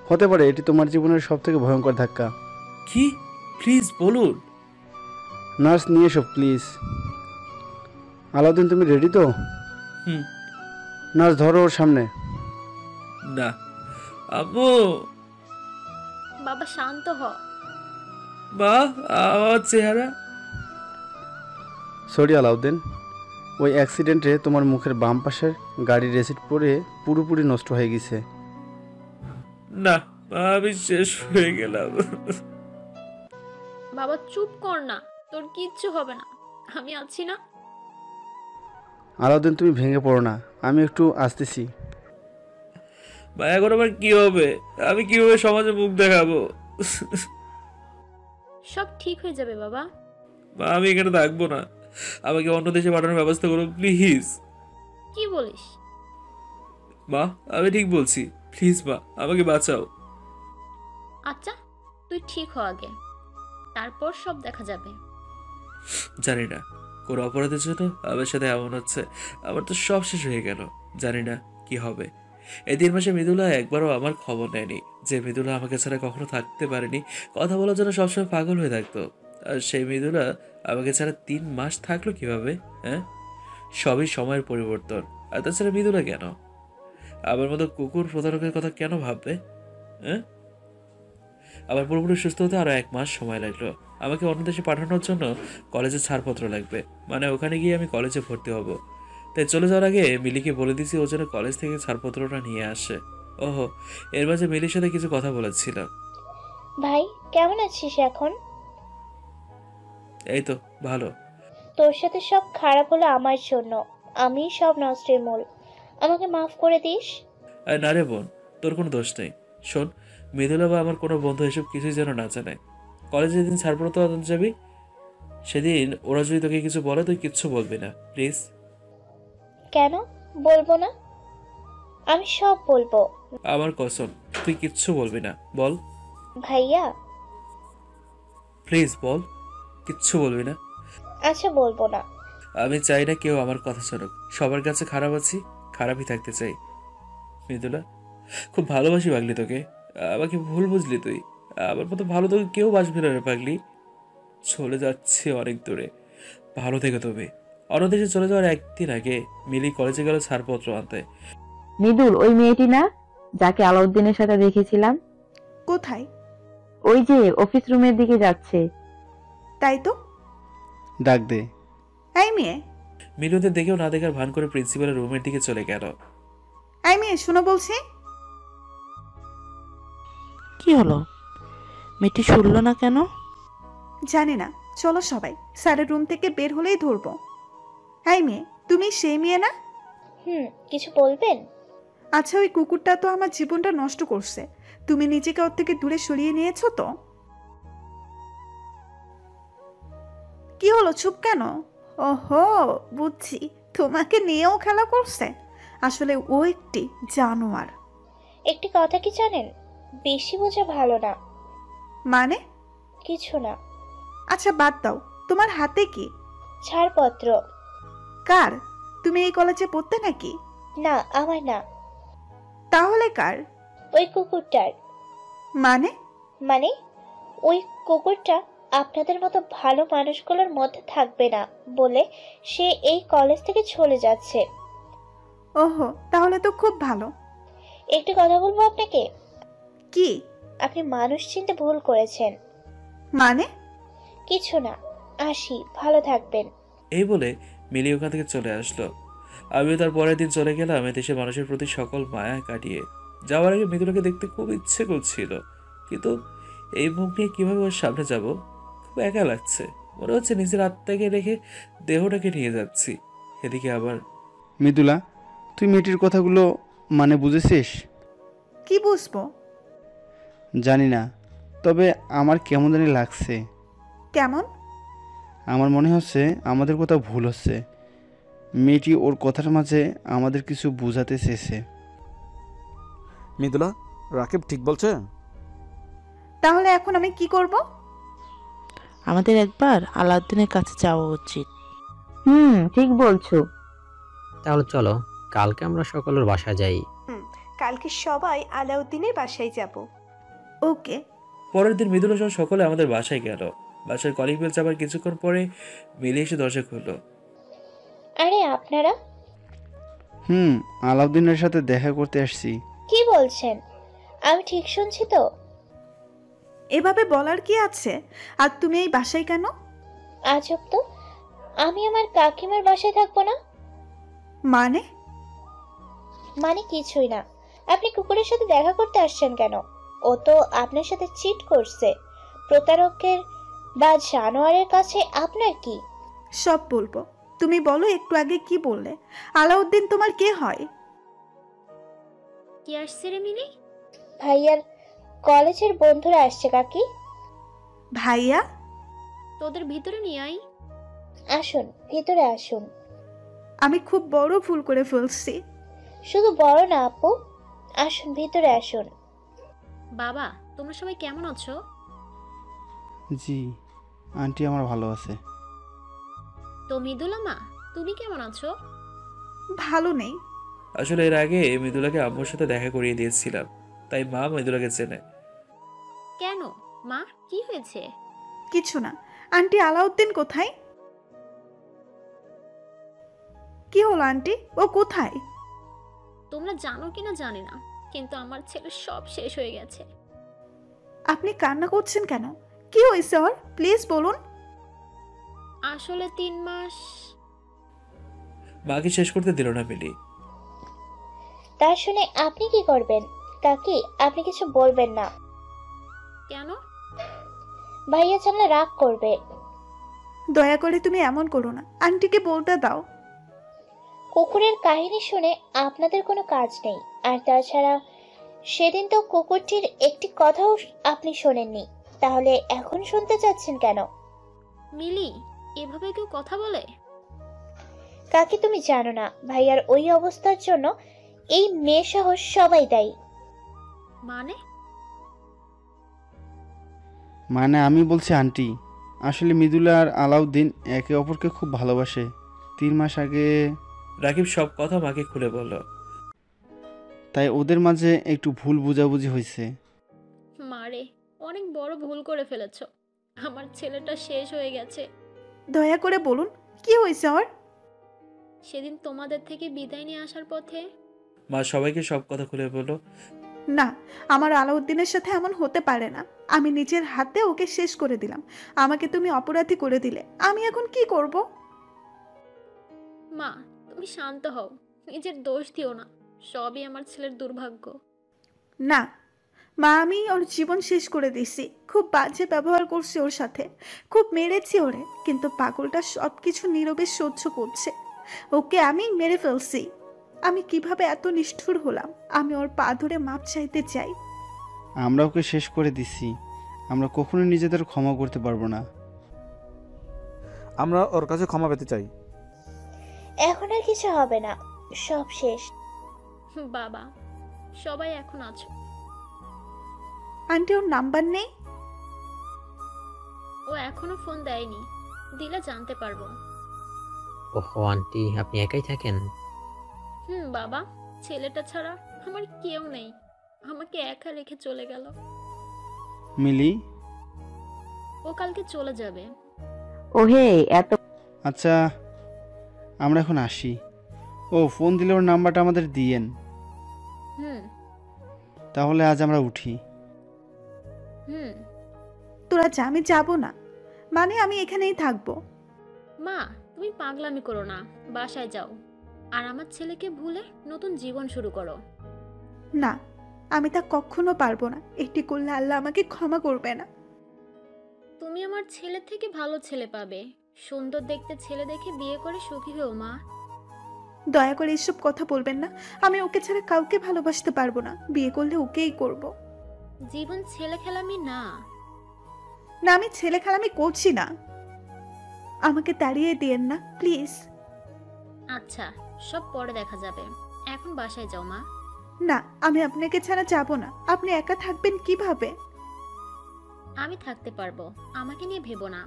হতে পারে এটি তোমার জীবনের সবথেকে ভয়ঙ্কর ধাক্কা। কি? প্লিজ বলুন। নার্স নিয়ে এসো প্লিজ। আলাউদ্দিন, তুমি রেডি তো? নার্স ধরো ওর সামনে। না আম্মু। বাবা শান্ত হ। মা, আমার চেহারা। সরি আলাউদ্দিন, ওই অ্যাক্সিডেন্টে তোমার মুখের বাম পাশের গাড়ির রেসিট পরে পুরোপুরি নষ্ট হয়ে গেছে। না, আমি শেষ হয়ে গেলাম। বাবা চুপ কর না, তোর কিচ্ছু হবে না, আমি আছি না। আলাউদ্দিন, তুমি ভেঙে পড়ো না, আমি একটু আসতেছি। মা, এখন আমার কি হবে? আমি কিভাবে সমাজে মুখ দেখাবো? সব ঠিক হয়ে যাবে বাবা। মা, আমি এখানে থাকবো না, আমাকে অন্য দেশে পাঠানোর ব্যবস্থা করো প্লিজ। কি বলিস? মা, আমি ঠিক বলছি, প্লিজ মা, আমাকে বাঁচাও। আচ্ছা, তুই ঠিক হ আগে। তারপর সব দেখা যাবে। জানি না কোনো অপরাধের জন্য আমার সাথে এমন হচ্ছে। আমার তো সব শেষ হয়ে গেল। জানি না কি হবে। এই 3 মাসে মৃদুলা একবারও আমার খবর নেয়নি। যে মৃদুলা আমাকে ছাড়া কখনো থাকতে পারেনি, কথা বলার জন্য সবসময় পাগল হয়ে থাকতো, আর সেই মৃদুলা আমাকে ছাড়া 3 মাস থাকলো কিভাবে? হ্যাঁ, সবই সময়ের পরিবর্তন। আর তাছাড়া মৃদুলা কেন আমার মতো কুকুর প্রতারকের কথা কেন ভাববে? হ্যাঁ, আবার পুরোপুরি সুস্থ হতে আরো 1 মাস সময় লাগলো। আমাকে অন্য দেশে পাঠানোর জন্য কলেজে ছাড়পত্র লাগবে, মানে ওখানে গিয়ে আমি কলেজে ভর্তি হব। তাই চলে যাওয়ার আগে মিলিকে বলে দিছি ও যেন কলেজ থেকে ছাড়পত্রটা নিয়ে আসে। ওহো, এর মাঝে মিলির সাথে কিছু কথা বলেছিলাম। ভাই কেমন আছিস এখন? এই তো ভালো। তোর সাথে সব খারাপ হলো আমার জন্য। আমি সব নষ্টের মূল। আমাকে মাফ করে দিস। আর না রে বোন, তোর কোনো দোষ নেই। শোন, মৃদুলা বা আমার কোনো বন্ধু এসব কিছুই যেন না জানে। কলেজে যেদিন ছাড়পত্র আনতে যাবি সেদিন ওরা যদি তোকে কিছু বলে তুই কিচ্ছু বলবি না, প্লিজ। কেন বলবো না? আমি সব বলবো। আমার কসম, তুই কিচ্ছু বলবি না, বল। ভাইয়া প্লিজ বল, কিচ্ছু বলবি না। আচ্ছা বলবো না। আমি চাই না কেউ আমার কথা শুনুক। সবার কাছে খারাপ আছি, খারাপই থাকতে চাই। মৃদুলা, খুব ভালোবাসি পাগলি তোকে। আমাকে ভুল বুঝলি তুই। আমার মতো ভালো তোকে কেউ বাসবে না রে পাগলি। চলে যাচ্ছে অনেক দূরে, ভালো থেকো তুমি। অন্য দেশে চলে যাওয়ার 1 দিন আগে মিলি কলেজে গেল ছাড়পত্র আনতে। মৃদুল ওই মেয়েটি না যাকে আলাউদ্দিনের সাথে দেখেছিলাম? কোথায়? ওই যে অফিস রুমের দিকে যাচ্ছে। তাই তো। ডাক দে। এই মেয়ে, মিলি ওদের দেখেও না দেখার ভান করে প্রিন্সিপালের রুমের দিকে চলে গেল। এই মেয়ে শোনো বলছি। কি হলো? মেয়েটি শুনলো না কেন? জানি না, চলো সবাই স্যারের রুম থেকে বের হলেই ধরবো। এই মেয়ে, তুমি সেই মেয়ে না? কিছু বলবেন? আচ্ছা, ওই কুকুরটা তো আমার জীবনটা নষ্ট করছে। তুমি নিজেকে ওর থেকে দূরে সরিয়ে নিয়েছো তো? কি হলো, চুপ কেন? ওহো, বুঝছি, তোমাকে নিয়েও খেলা করছে। আসলে ও একটি জানোয়ার। একটি কথা কি জানেন, বেশি বোঝা ভালো না। মানে? কিছু না। আচ্ছা বাদ দাও, তোমার হাতে কি? ছাড়পত্র। কার? তুমি এই কলেজে পড়তে নাকি? না, আমার না। তাহলে কার? ওই কুকুরটার। মানে? মানে ওই কুকুরটা আপনাদের মতো ভালো মানুষগুলোর মধ্যে থাকবে না বলে সে এই কলেজ থেকে চলে যাচ্ছে। ওহো, তাহলে তো খুব ভালো। একটু কথা বলবো আপনাকে। কি? আপনি মানুষ চিনতে ভুল করেছেন। মানে? কিছু না, আসি, ভালো থাকবেন। এই বলে মিলি ওখান থেকে চলে আসলো। আমিও তার পরের দিন চলে গেলাম দেশের মানুষের প্রতি সকল মায়া কাটিয়ে। যাওয়ার আগে মৃদুলাকে দেখতে খুব ইচ্ছে করছিল, কিন্তু এই মুখ নিয়ে কিভাবে ওর সামনে যাব? খুব একা লাগছে। মনে হচ্ছে নিজের আত্মাকে রেখে দেহটাকে নিয়ে যাচ্ছি। এদিকে আবার মৃদুলা, তুই মেয়েটির কথাগুলো মানে বুঝেছিস? কি বুঝবো? জানি না, তবে আমার কেমন জানি লাগছে। কেমন? আমার মনে হচ্ছে আমাদের কোথাও ভুল হচ্ছে। মেয়েটি ওর কথার মাঝে আমাদের কিছু বোঝাতে চেয়েছে। মৃদুলা, রাকিব ঠিক বলছে। তাহলে এখন আমি কি করব? আমাদের একবার আলাউদ্দিনের কাছে যাওয়া উচিত। ঠিক বলছো। তাহলে চলো কালকে আমরা সকলের বাসায় যাই। কালকে সবাই আলাউদ্দিনের বাসায় যাব। ওকে। পরের দিন মৃদুলা সহ সকলে আমাদের বাসায় গেল। বাসার কলিং বেল চাপার কিছুক্ষণ পরে মিলি এসে দরজা খুললো। আরে আপনারা? আলাউদ্দিনের সাথে দেখা করতে আসছি। কি বলছেন? আমি ঠিক শুনছি তো? এভাবে বলার কি আছে? আর তুমি এই বাসায় কেন? আজব তো, আমি আমার কাকিমার বাসায় থাকবো না। মানে? মানে কিছুই না। আপনি কুকুরের সাথে দেখা করতে আসছেন কেন? ও তো আপনার সাথে চিট করছে। প্রতারকের বা জানোয়ারের কাছে আপনার কি? সব বলবো। তুমি বলো, একটু আগে কি বললে? আলাউদ্দিন তোমার কে হয়? কি আসছে রে মিলি? ভাইয়ার কলেজের বন্ধুরা আসছে কাকি। ভাইয়া? তোদের ভিতরে নিয়ে আই। আসুন, ভিতরে আসুন। আমি খুব বড় ভুল করে ফেলছি। শুধু বড় না আপু, আসুন ভিতরে আসুন। বাবা, তোমরা সবাই কেমন আছো? জি আন্টি আমার ভালো আছে। তো মৃদুলা মা, তুমি কেমন আছো? ভালো নেই। আসলে এর আগে মৃদুলাকে আম্মুর সাথে দেখা করিয়ে দিয়েছিলাম, তাই মা মৃদুলাকে চেনে। কেন মা, কি হয়েছে? কিছু না। আন্টি আলাউদ্দিন কোথায়? কি হলো আন্টি, ও কোথায়? তোমরা জানো কিনা জানি না, কিন্তু আমার ছেলে সব শেষ হয়ে গেছে। আপনি কান্না করছেন কেন? কি হয়েছে ওর, প্লিজ বলুন। আসলে 3 মাস। মাকে শেষ করতে দিল না মিলি। তা শুনে আপনি কি করবেন? কাকি, আপনি কিছু বলবেন না। কেন? ভাইয়া জানলে রাগ করবে। দয়া করে তুমি এমন করো না, আন্টিকে বলতে দাও। কুকুরের কাহিনী শুনে আপনাদের কোনো কাজ নেই। আর তাছাড়া সেদিন তো কুকুরটির একটি কথাও আপনি শোনেননি, তাহলে এখন শুনতে চাচ্ছেন কেন? মিলি, এভাবে কেউ কথা বলে? কাকি, তুমি জানো না ভাইয়ার ওই অবস্থার জন্য এই মেয়ে সহ সবাই দায়ী। মানে? মানে আমি বলছি আন্টি, আসলে মৃদুলা আর আলাউদ্দিন একে অপরকে খুব ভালোবাসে। 3 মাস আগে রাকিব সব কথা মাকে খুলে বলল। তাই ওদের মাঝে একটু ভুল বোঝাবুঝি হয়েছে। মারে, অনেক বড় ভুল করে ফেলেছো। আমার ছেলেটা শেষ হয়ে গেছে। দয়া করে বলুন কি হয়েছে ওর। সেদিন তোমাদের থেকে বিদায় নিয়ে আসার পথে। মা সবাইকে সব কথা খুলে বলল। না, আমার আলাউদ্দিনের সাথে এমন হতে পারে না। আমি নিজের হাতে ওকে শেষ করে দিলাম। আমাকে তুমি অপরাধী করে দিলে, আমি এখন কি করব? মা, তুমি শান্ত হও, নিজের দোষ দিও না। সবই আমার ছেলের দুর্ভাগ্য। না মা, আমি ওর জীবন শেষ করে দিছি। খুব বাজে ব্যবহার করছি ওর সাথে, খুব মেরেছি ওরে, কিন্তু পাগলটা সব কিছু নীরবে সহ্য করছে। ওকে আমি মেরে ফেলছি। আমি কিভাবে এত নিষ্ঠুর হলাম? আমি ওর পা ধরে মাপ চাইতে চাই। আমরা ওকে শেষ করে দিছি, আমরা কখনো নিজেদের ক্ষমা করতে পারবো না। আমরা ওর কাছে ক্ষমা পেতে চাই। এখন আর কিছু হবে না, সব শেষ। বাবা, সবাই এখন আছো। আন্টি, ওর নাম্বার নেই? ও এখনো ফোন দেয়নি, দিলে জানতে পারবো। ওহো আন্টি, আপনি একাই থাকেন? বাবা, ছেলেটা ছাড়া আমার কেউ নেই। আমাকে একা রেখে চলে গেল। মিলি, ও কালকে চলে যাবে। ওহে এত আচ্ছা আমরা এখন আসি। ও ফোন দিলে ওর নাম্বারটা আমাদের দিয়েন। হুম তাহলে আজ আমরা উঠি। হুম তোরা যা, আমি যাব না। মানে আমি এখানেই থাকবো। মা, তুমি পাগলামি করো না, বাসায় যাও। আর আমার ছেলেকে ভুলে নতুন জীবন শুরু করো। না, আমি তা কখনো পারবো না। এটি করলে আল্লাহ আমাকে ক্ষমা করবে না। তুমি আমার ছেলে থেকে ভালো ছেলে পাবে। সুন্দর দেখতে ছেলে দেখে বিয়ে করে সুখী হও মা। দয়া করে এসব কথা বলবেন না। আমি ওকে ছাড়া কাউকে ভালোবাসতে পারবো না। বিয়ে করলে ওকেই করব। জীবন ছেলে খেলামি না। না, আমি ছেলে খেলামি করছি না। আমাকে তাড়িয়ে দিয়েন না প্লিজ। আচ্ছা, সব পরে দেখা যাবে। এখন বাসায় যাও মা। না, আমি আপনাকে ছাড়া যাব না। আপনি একা থাকবেন কিভাবে? আমি থাকতে পারবো, আমাকে নিয়ে ভেবো না।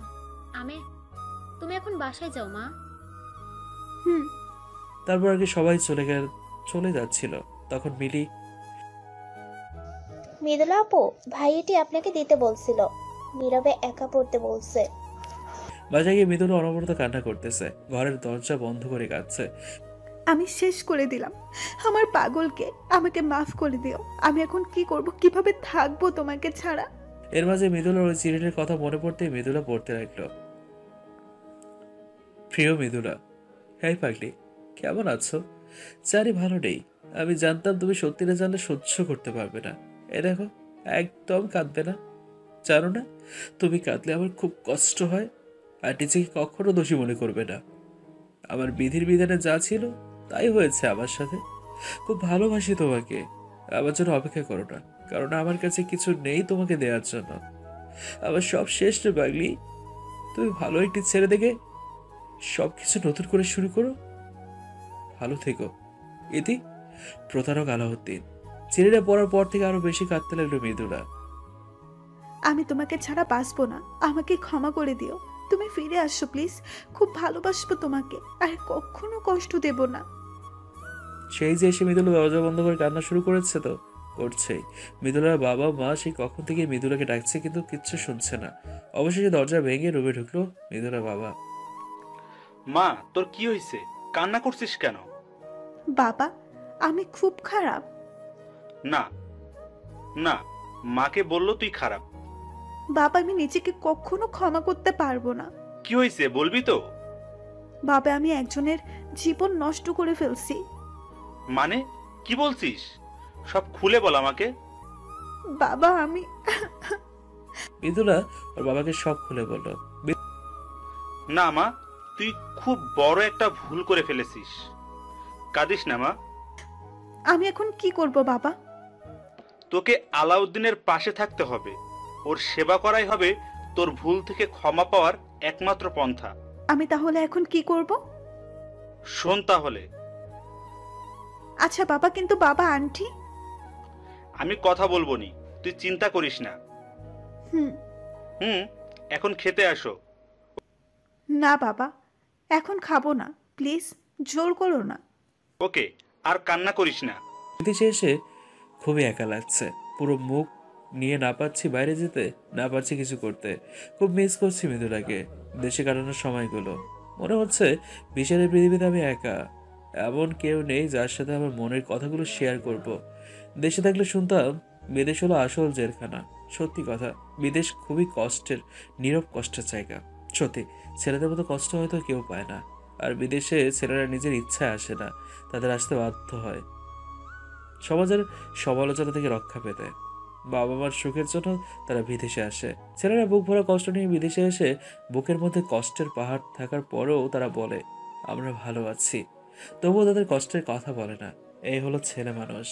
তুমি এখন বাসায় যাও মা। হুম। তারপর আর কি সবাই চলে যাচ্ছিল, তখন মিলি। মৃদুলা আপু, ভাইয়াটি আপনাকে দিতে বলছিল, নীরবে একা পড়তে বলছে। বাসায় গিয়ে মৃদুলা অনবরত কান্না করতেছে, ঘরের দরজা বন্ধ করে কাঁদছে। আমি শেষ করে দিলাম আমার পাগলকে। আমাকে মাফ করে দিও। আমি এখন কি করব, কিভাবে থাকবো তোমাকে ছাড়া? এর মাঝে মৃদুলার ওই চিঠির কথা মনে পড়তে মৃদুলা পড়তে লাগলো। প্রিয় মৃদুলা, হ্যাঁ পাগলি, কেমন আছো? জানি ভালো নেই। আমি জানতাম তুমি সত্যি না জানলে সহ্য করতে পারবে না। এ দেখো, একদম কাঁদবে না। জানো না, তুমি কাঁদলে আমার খুব কষ্ট হয়। আর নিজেকে কখনো দোষী মনে করবে না। আমার বিধির বিধানে যা ছিল তাই হয়েছে আমার সাথে। খুব ভালোবাসি তোমাকে। আমার জন্য অপেক্ষা করো না, কারণ আমার কাছে কিছু নেই তোমাকে দেওয়ার জন্য। আমার সব শেষ রে পাগলি। তুমি ভালো একটি ছেলে দেখে সবকিছু নতুন করে শুরু করো। ভালো থেকো। ইতি, প্রতারক আলাউদ্দিন। চিঠিটা পড়ার পর থেকে আরো বেশি কাঁদতে লাগলো মৃদুলা। আমি তোমাকে ছাড়া বাঁচবো না, আমাকে ক্ষমা করে দিও। তুমি ফিরে আসো প্লিজ, খুব ভালোবাসবো তোমাকে, আর কখনো কষ্ট দেব না। সেই যে এসে মৃদুলা দরজা বন্ধ করে কান্না শুরু করেছে, তো করছেই। মৃদুলার বাবা মা সেই কখন থেকে মৃদুলাকে ডাকছে, কিন্তু কিচ্ছু শুনছে না। অবশেষে দরজা ভেঙে রুমে ঢুকলো মৃদুলার বাবা। মা, তোর কি হয়েছে? কান্না করছিস কেন? বাবা, আমি খুব খারাপ। না না, মাকে বললো তুই খারাপ। বাবা, আমি নিজেকে কখনো ক্ষমা করতে পারবো না। কি হয়েছে বলবি তো? বাবা, আমি একজনের জীবন নষ্ট করে ফেলছি। মানে কি বলছিস? সব খুলে বল আমাকে। বাবা, আমি মৃদুলা ওর বাবাকে সব খুলে বলল। না মা, তুই খুব বড় একটা ভুল করে ফেলেছিস। কাঁদিস না মা। আমি এখন কি করব বাবা? তোকে আলাউদ্দিনের পাশে থাকতে হবে। ওর সেবা করাই হবে তোর ভুল থেকে ক্ষমা পাওয়ার একমাত্র পন্থা। আমি তাহলে এখন কি করব? শোন তাহলে। আচ্ছা বাবা, কিন্তু বাবা আন্টি? আমি কথা বলবো নি, তুই চিন্তা করিস না। হুম। এখন খেতে আসো। না বাবা, এখন খাবো না, প্লিজ জোর করো না। ওকে, আর কান্না করিস না। বিদেশে এসে খুবই একা লাগছে। পুরো মুখ নিয়ে না পারছি বাইরে যেতে, না পারছি কিছু করতে। খুব মিস করছি মৃদুলাকে, দেশে কাটানোর সময়গুলো। মনে হচ্ছে বিশালের পৃথিবীতে আমি একা, এমন কেউ নেই যার সাথে আমার মনের কথাগুলো শেয়ার করব। দেশে থাকলে শুনতাম বিদেশ হলো আসল জেলখানা। সত্যি কথা, বিদেশ খুবই কষ্টের, নীরব কষ্টের জায়গা। সত্যি, ছেলেদের মতো কষ্ট হয়তো কেউ পায় না। আর বিদেশে ছেলেরা নিজের ইচ্ছায় আসে না, তাদের আসতে বাধ্য হয় সমাজের সমালোচনা থেকে রক্ষা পেতে। বাবা মার সুখের জন্য তারা বিদেশে আসে। ছেলেরা বুক ভরা কষ্ট নিয়ে বিদেশে এসে বুকের মধ্যে কষ্টের পাহাড় থাকার পরেও তারা বলে আমরা ভালো আছি, তবুও তাদের কষ্টের কথা বলে না। এই হলো ছেলে মানুষ।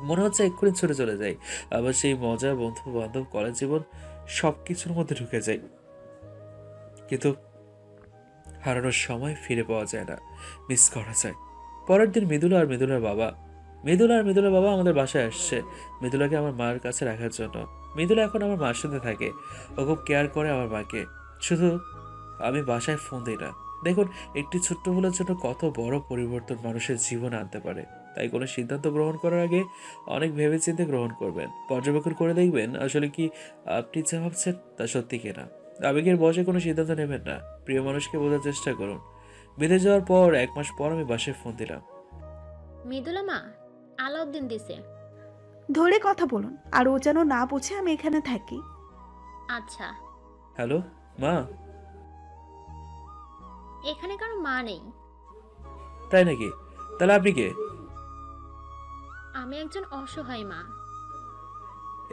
মনে হচ্ছে এক্ষুনি ছুটে চলে যাই, আবার সেই মজা, বন্ধু বান্ধব, কলেজ জীবন সবকিছুর মধ্যে ঢুকে যাই। কিন্তু হারানোর সময় ফিরে পাওয়া যায় না, মিস করা যায়। পরের দিন মৃদুলা আর মৃদুলার বাবা আমাদের বাসায় আসছে মৃদুলাকে আমার মার কাছে রাখার জন্য। মৃদুলা এখন আমার মার সাথে থাকে, ও খুব কেয়ার করে আমার মাকে। শুধু আমি বাসায় ফোন দিই না। দেখুন, একটি ছোট্ট ভুলের জন্য কত বড় পরিবর্তন মানুষের জীবনে আনতে পারে। তাই কোনো সিদ্ধান্ত গ্রহণ করার আগে অনেক ভেবেচিন্তে গ্রহণ করবেন, পর্যবেক্ষণ করে দেখবেন আসলে কি আপনি যা ভাবছেন তা সত্যি কিনা। আবেগের বশে কোনো সিদ্ধান্ত নেবেন না, প্রিয় মানুষকে বোঝার চেষ্টা করুন। বিদেশ যাওয়ার পর 1 মাস পর আমি বাসায় ফোন দিলাম। মৃদুলা মা, আলাউদ্দিন দিছে। ধরে কথা বলুন, আর ও যেন না বুঝে আমি এখানে থাকি। আচ্ছা। হ্যালো মা। এখানে কারো মা নেই। তাই নাকি? তাহলে আপনি কে? আমি একজন অসহায় মা।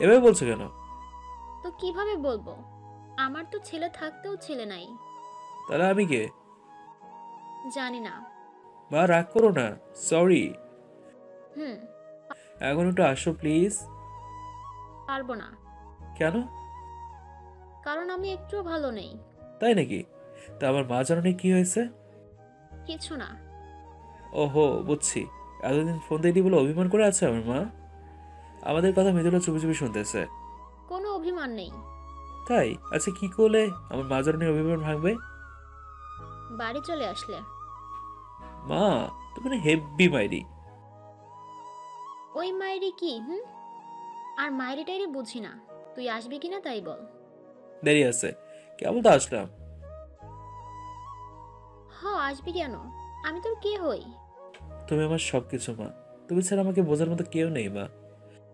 এভাবে বলছো কেন? তো কিভাবে বলবো? আমার তো ছেলে থাকতেও ছেলে নাই। তাহলে আমি কে? জানি না। মা রাগ করো না, সরি। হুম। এখন একটু আসো প্লিজ। পারবো না। কেন? কারণ আমি একটুও ভালো নেই। তাই নাকি? তা আমার মা জানানি কি হয়েছে? কিছু না। ওহো, বুঝছি। এতদিন ফোন দিইনি বলে অভিমান করে আছে আমার মা। আমাদের কথা মৃদুলা চুপি চুপি শুনতেছে। কোনো অভিমান নেই। তাই? আচ্ছা, কি করলে আমার মা জানানির অভিমান ভাঙবে? বাড়ি চলে আসলে। মা, তুমি না হেব্বি মাইরি। ওই মায়েরই কি? আর মায়েরি টাইরি বুঝি না। তুই আসবি কিনা তাই বল। দেরি আছে, কেমন তো আসলাম। আসবি কেন? আমি তোর কে হই? তুমি আমার সবকিছু মা, তুমি ছাড়া আমাকে বোঝার মতো কেউ নেই মা।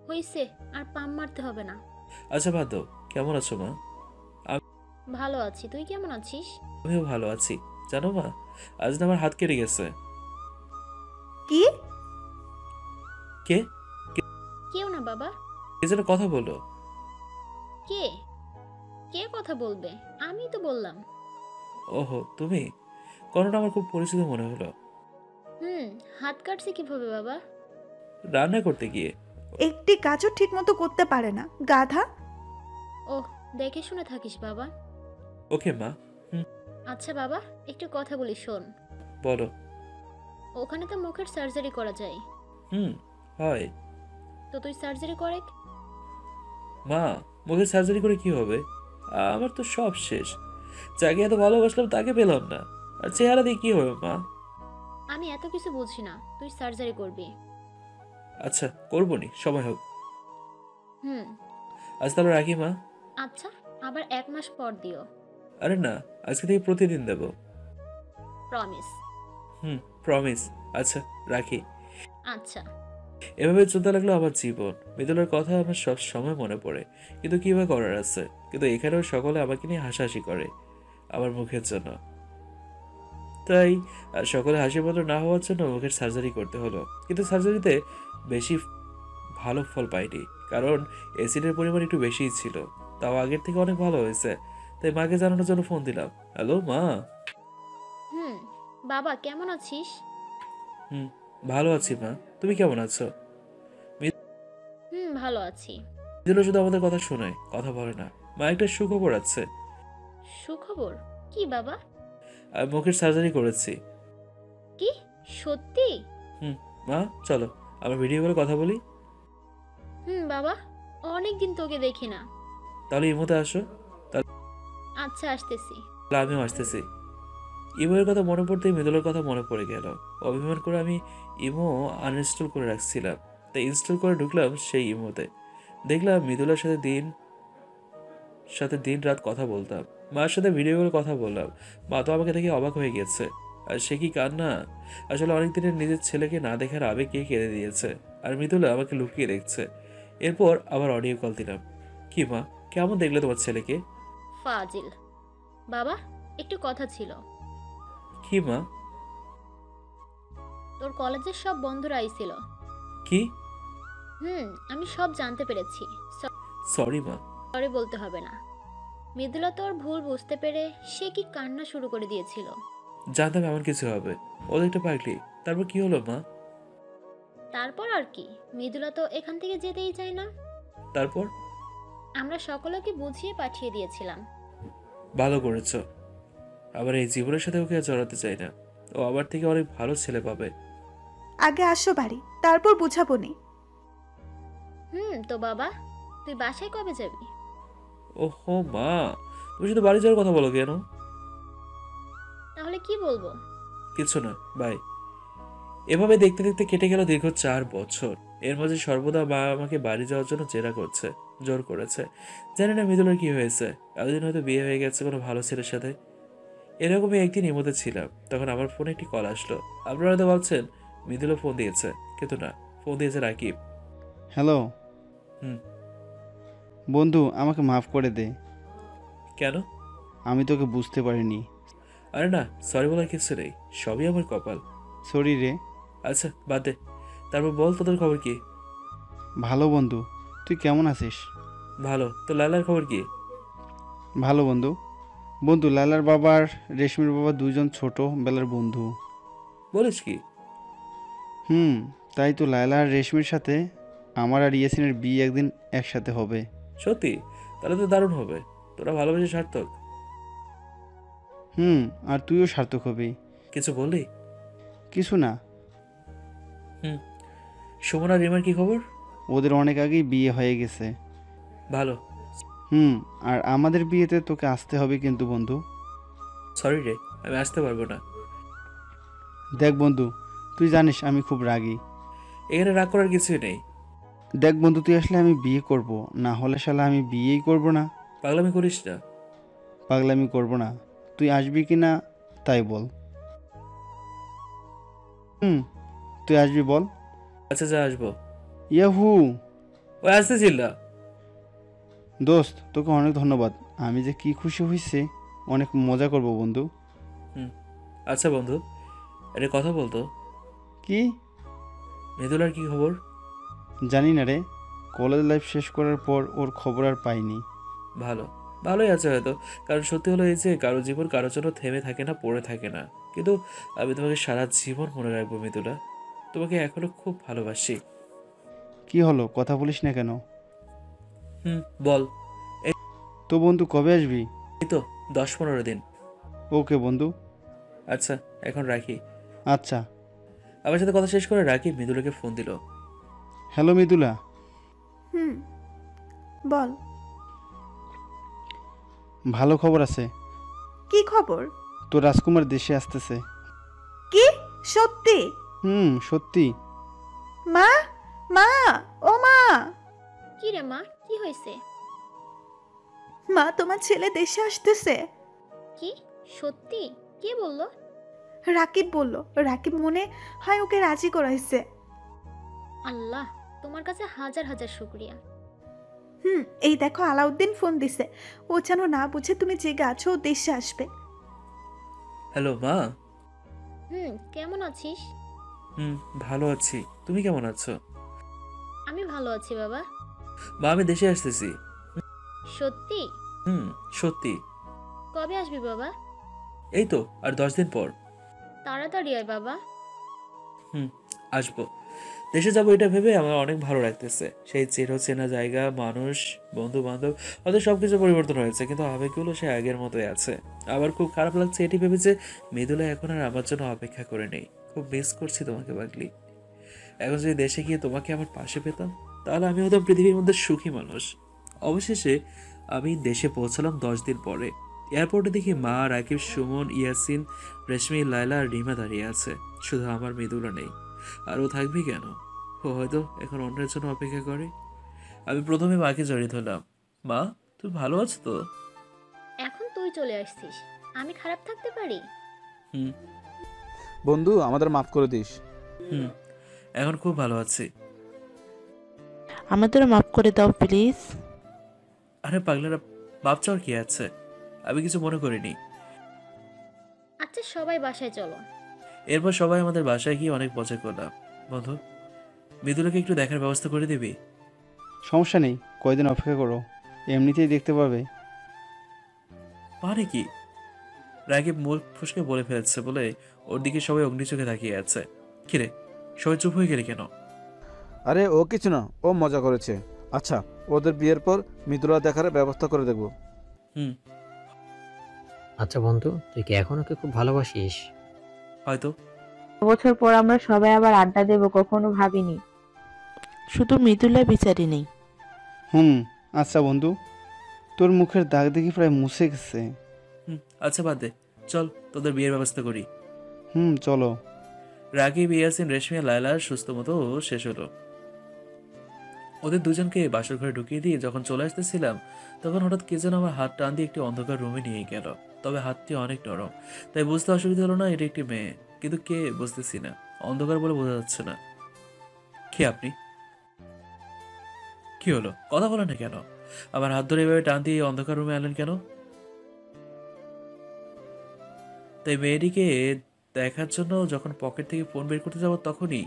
হইছে, আর পাম মারতে হবে না। আচ্ছা বাদ দাও, কেমন আছো মা? ভালো আছি, তুই কেমন আছিস? আমিও ভালো আছি। জানো মা, আজ না আমার হাত কেটে গেছে। কি? কে? কেউ না বাবা। কে যেন কথা বলো। কে? কে কথা বলবে? আমি তো বললাম। ওহো, তুমি? করোনা আমার খুব পরিচিত মনে হলো। হাত কাটছে কিভাবে বাবা? রান্না করতে গিয়ে। একটি কাজও ঠিক মতো করতে পারে না, গাধা। ওহ, দেখে শুনে থাকিস বাবা। ওকে মা। আচ্ছা বাবা, একটু কথা বলি, শোন। বলো। ওখানে তো মুখের সার্জারি করা যায়। হয়। তো তুই সার্জারি করে। মা, মুখে সার্জারি করে কি হবে? আমার তো সব শেষ। যাকে এত ভালোবাসলাম তাকে পেলাম না, আর চেহারা দিয়ে কি হবে মা? আমি এত কিছু বুঝি না, তুই সার্জারি করবি। আচ্ছা, করবো নি, সময় হোক। হুম। আজ তাহলে রাখি মা। আচ্ছা, আবার 1 মাস পর দিও। আরে না, আজকে থেকে প্রতিদিন দেবো। প্রমিস। প্রমিস। আচ্ছা, রাখি। আচ্ছা। এভাবে চলতে লাগলো আমার জীবন। মৃদুলার কথা আমার সব সময় মনে পড়ে, কিন্তু কি বা করার আছে। কিন্তু এখানেও সকলে আমাকে নিয়ে হাসাহাসি করে আমার মুখের জন্য। তাই সকলে হাসি মতো না হওয়ার জন্য মুখের সার্জারি করতে হলো। কিন্তু সার্জারিতে বেশি ভালো ফল পাইনি, কারণ অ্যাসিডের পরিমাণ একটু বেশিই ছিল। তাও আগের থেকে অনেক ভালো হয়েছে। তাই মাকে জানানোর জন্য ফোন দিলাম। হ্যালো মা। হুম। বাবা কেমন আছিস? ভালো আছি মা, তুমি কেমন আছো? ভালো আছি। মৃদুলা শুধু আমাদের কথা শোনায়, কথা বলে না। মা, একটা সুখবর আছে। সুখবর? কি বাবা? আমি মুখের সার্জারি করেছি। কি, সত্যি? মা চলো আমরা ভিডিও করে কথা বলি। বাবা, অনেক দিন তোকে দেখি না। তাহলে ইমোতে আসো। আচ্ছা, আসতেছি। তাহলে আমিও আসতেছি। ইমোয়ের কথা মনে পড়তেই মৃদুলার কথা মনে পড়ে গেল। অভিমান করে আমি ইমো আনইনস্টল করে রাখছিলাম, তাই ইনস্টল করে ঢুকলাম সেই ইমোতে। দেখলাম মৃদুলার সাথে দিন রাত কথা বলতাম। মার সাথে ভিডিও করে কথা বললাম। মা তো আমাকে দেখে অবাক হয়ে গেছে। আর সে কি কান্না! আসলে অনেকদিনের নিজের ছেলেকে না দেখার আবেগে কেঁদে দিয়েছে। আর মৃদুলা আমাকে লুকিয়ে দেখছে। এরপর আবার অডিও কল দিলাম। কি মা, কেমন দেখলে তোমার ছেলেকে? ফাজিল। বাবা, একটু কথা ছিল। কি মা? তোর কলেজের সব বন্ধুরা আইছিল। কি? আমি সব জানতে পেরেছি। সরি মা। সরি বলতে হবে না। মৃদুলা তোর ভুল বুঝতে পেরে সে কি কান্না শুরু করে দিয়েছিল। জানতাম এমন কিছু হবে। ও একটা পাগলি। তারপর কি হলো মা? তারপর আর কি, মৃদুলা তো এখান থেকে যেতেই চায় না। তারপর? আমরা সকলকে বুঝিয়ে পাঠিয়ে দিয়েছিলাম। ভালো করেছো। আবার এই জীবনের সাথে ওকে আর জড়াতে চাই না। ও আবার থেকে অনেক ভালো ছেলে পাবে। আগে আসো বাড়ি, তারপর বুঝাবো নি। তো বাবা, তুই বাসায় কবে যাবি? ওহো মা, তুমি শুধু বাড়ি যাওয়ার কথা বলো কেন? তাহলে কি বলবো? কিছু না, বাই। এভাবে দেখতে দেখতে কেটে গেল দীর্ঘ 4 বছর। এর মাঝে সর্বদা মা আমাকে বাড়ি যাওয়ার জন্য জেরা করছে, জোর করেছে। জানি না মৃদুলার কি হয়েছে। এতদিন হয়তো বিয়ে হয়ে গেছে কোনো ভালো ছেলের সাথে। এরকমই একদিন ইমোতে ছিলাম, তখন আমার ফোনে একটি কল আসলো। আপনারা হয়তো ভাবছেন মৃদুলা ফোন দিয়েছে, কিন্তু না, ফোন দিয়েছে রাকিব। হ্যালো। বন্ধু, আমাকে মাফ করে দে। কেন? আমি তোকে বুঝতে পারিনি। আরে না, সরি বলার কিছু নেই, সবই আমার কপাল। সরি রে। আচ্ছা বাদ দে। তারপর বল, তোদের খবর কি? ভালো বন্ধু, তুই কেমন আছিস? ভালো। তো লালার খবর কি? ভালো বন্ধু। বন্ধু, লালার বাবার রেশমির বাবা দুজন ছোট বেলার বন্ধু। বলিস কি? তাই তো লায়লা আর রেশমির সাথে আমার আর ইয়াসিনের বিয়ে একদিন একসাথে হবে। সত্যি? তাহলে তো দারুণ হবে। তোরা ভালোবেসে সার্থক। আর তুইও সার্থক হবি। কিছু বললি? কিছু না। সুমন আর রিমার কি খবর? ওদের অনেক আগেই বিয়ে হয়ে গেছে। ভালো। আর আমাদের বিয়েতে তোকে আসতে হবে কিন্তু বন্ধু। সরি রে, আমি আসতে পারবো না। দেখ বন্ধু, তুই জানিস আমি খুব রাগী। এখানে রাগ করার কিছুই নেই। দেখ বন্ধু, তুই আসলে আমি বিয়ে করব, না হলে শালা আমি বিয়েই করব না। পাগলামি করিস না। পাগলামি করব না। তুই আসবি কি না তাই বল। তুই আসবি বল। আচ্ছা, যা আসবো। ইয়াহু, ওই আসতেছিল না। দোস্ত, তোকে অনেক ধন্যবাদ। আমি যে কি খুশি হয়েছি, অনেক মজা করব বন্ধু। আচ্ছা বন্ধু, এটা কথা বলতো। কি? মৃদুলার কি খবর? জানি না রে, কলেজ লাইফ শেষ করার পর ওর খবর আর পাইনি। ভালোই আছে হয়তো। কারণ সত্যি হলো এই যে কারো জীবন কারোর জন্য থেমে থাকে না, পড়ে থাকে না। কিন্তু আমি তোমাকে সারা জীবন মনে রাখবো মৃদুলা। তোমাকে এখনো খুব ভালোবাসি। কি হলো, কথা বলিস না কেন? বল। তো বন্ধু, কবে আসবি? এই তো 10-15 দিন। ওকে বন্ধু। আচ্ছা, এখন রাখি। আচ্ছা। আমার সাথে কথা শেষ করে রাকিব মৃদুলাকে ফোন দিল। হ্যালো মৃদুলা। বল, ভালো খবর আছে। কি খবর? তো রাজকুমার দেশে আসতেছে। কি? সত্যি? সত্যি। মা, মা, ও মা! কি রে মা, কি হয়েছে? মা, তোমার ছেলে দেশে আসতেছে। কি? সত্যি? কে বললো? রাকিব বলল। রাকিব মনে হয় ওকে রাজি করাইছে। আল্লাহ, তোমার কাছে হাজার হাজার শুকরিয়া। এই দেখো, আলাউদ্দিন ফোন দিছে। ও যেন না বুঝে তুমি জেগে আছো, ও দেশে আসবে। হ্যালো মা। কেমন আছিস? ভালো আছি, তুমি কেমন আছো? আমি ভালো আছি বাবা। মা, আমি দেশে আসতেছি। সত্যি? সত্যি। কবে আসবি বাবা? এই তো আর 10 দিন পর। তাড়াতাড়ি আয় বাবা। আসবো। দেশে যাবো এটা ভেবে আমার অনেক ভালো লাগতেছে। সেই চেনা জায়গা, মানুষ, বন্ধু বান্ধব, ওদের সবকিছু পরিবর্তন হয়েছে, কিন্তু আবেগগুলো সে আগের মতোই আছে। আবার খুব খারাপ লাগছে এটি ভেবে যে মৃদুলা এখন আর আমার জন্য অপেক্ষা করে নেই। খুব মিস করছি তোমাকে পাগলি। এখন যদি দেশে গিয়ে তোমাকে আমার পাশে পেতাম, তাহলে আমি হতাম পৃথিবীর মধ্যে সুখী মানুষ। অবশেষে আমি দেশে পৌঁছালাম 10 দিন পরে। এয়ারপোর্টে দেখি মা, রাকিব, সুমন, ইয়াসিন, রেশমি, লায়লা আর রিমা দাঁড়িয়ে আছে। শুধু আমার মৃদুলা নেই। আর ও থাকবে কেন? ও হয়তো এখন অন্যের জন্য অপেক্ষা করে। আমি প্রথমে মাকে জড়িয়ে ধরলাম। মা, তুই ভালো আছো তো? এখন তুই চলে আসছিস, আমি খারাপ থাকতে পারি? বন্ধু, আমাদের মাফ করে দিস। এখন খুব ভালো আছি। আমাদেরও মাফ করে দাও প্লিজ। আরে পাগলারা, মাপ চাওয়ার কি আছে? আমি কিছু মনে করিনি। আচ্ছা, সবাই বাসায় চলো। এরপর সবাই আমাদের বাসায় গিয়ে অনেক মজা করলাম। বন্ধু, মৃদুলাকে একটু দেখার ব্যবস্থা করে দিবি? সমস্যা নেই, কয়দিন অপেক্ষা করো, এমনিতেই দেখতে পাবে। পারে কি? রাকিব মুখ ফুসকে বলে ফেলছে বলে ওর দিকে সবাই অগ্নি চোখে তাকিয়ে আছে। কিরে, সবাই চুপ হয়ে গেলে কেন? আরে ও কিছু না, ও মজা করেছে। আচ্ছা, ওদের বিয়ের পর মৃদুলা দেখার ব্যবস্থা করে দেখবো। আচ্ছা বন্ধু, তুই কি এখন ওকে খুব ভালোবাসিস? হয়তো। বছর পর আমরা সবাই আবার আড্ডা দেব, কখনো ভাবিনি। শুধু মৃদুলা বিচারি নেই। আচ্ছা বন্ধু, তোর মুখের দাগ দেখি প্রায় মুছে গেছে। আচ্ছা বাদ দে, চল তোদের বিয়ের ব্যবস্থা করি। চলো। রাকিব, ইয়াসিন, রেশমি আর লায়লার সুস্থ মতো শেষ হলো। ওদের দুজনকে বাসর ঘরে ঢুকিয়ে দিয়ে যখন চলে আসতেছিলাম, তখন হঠাৎ কে যেন আমার হাত টান দিয়ে একটি অন্ধকার রুমে নিয়ে গেল। তবে হাতটি অনেক নরম, তাই বুঝতে অসুবিধা হলো না এটি একটি মেয়ে। কিন্তু কে বুঝতেছি না, অন্ধকার বলে বোঝা যাচ্ছে না। কে আপনি? কি হলো, কথা বলেন না কেন? আমার হাত ধরে এভাবে টান দিয়ে অন্ধকার রুমে আনলেন কেন? তাই মেয়েটিকে দেখার জন্য যখন পকেট থেকে ফোন বের করতে যাবো, তখনই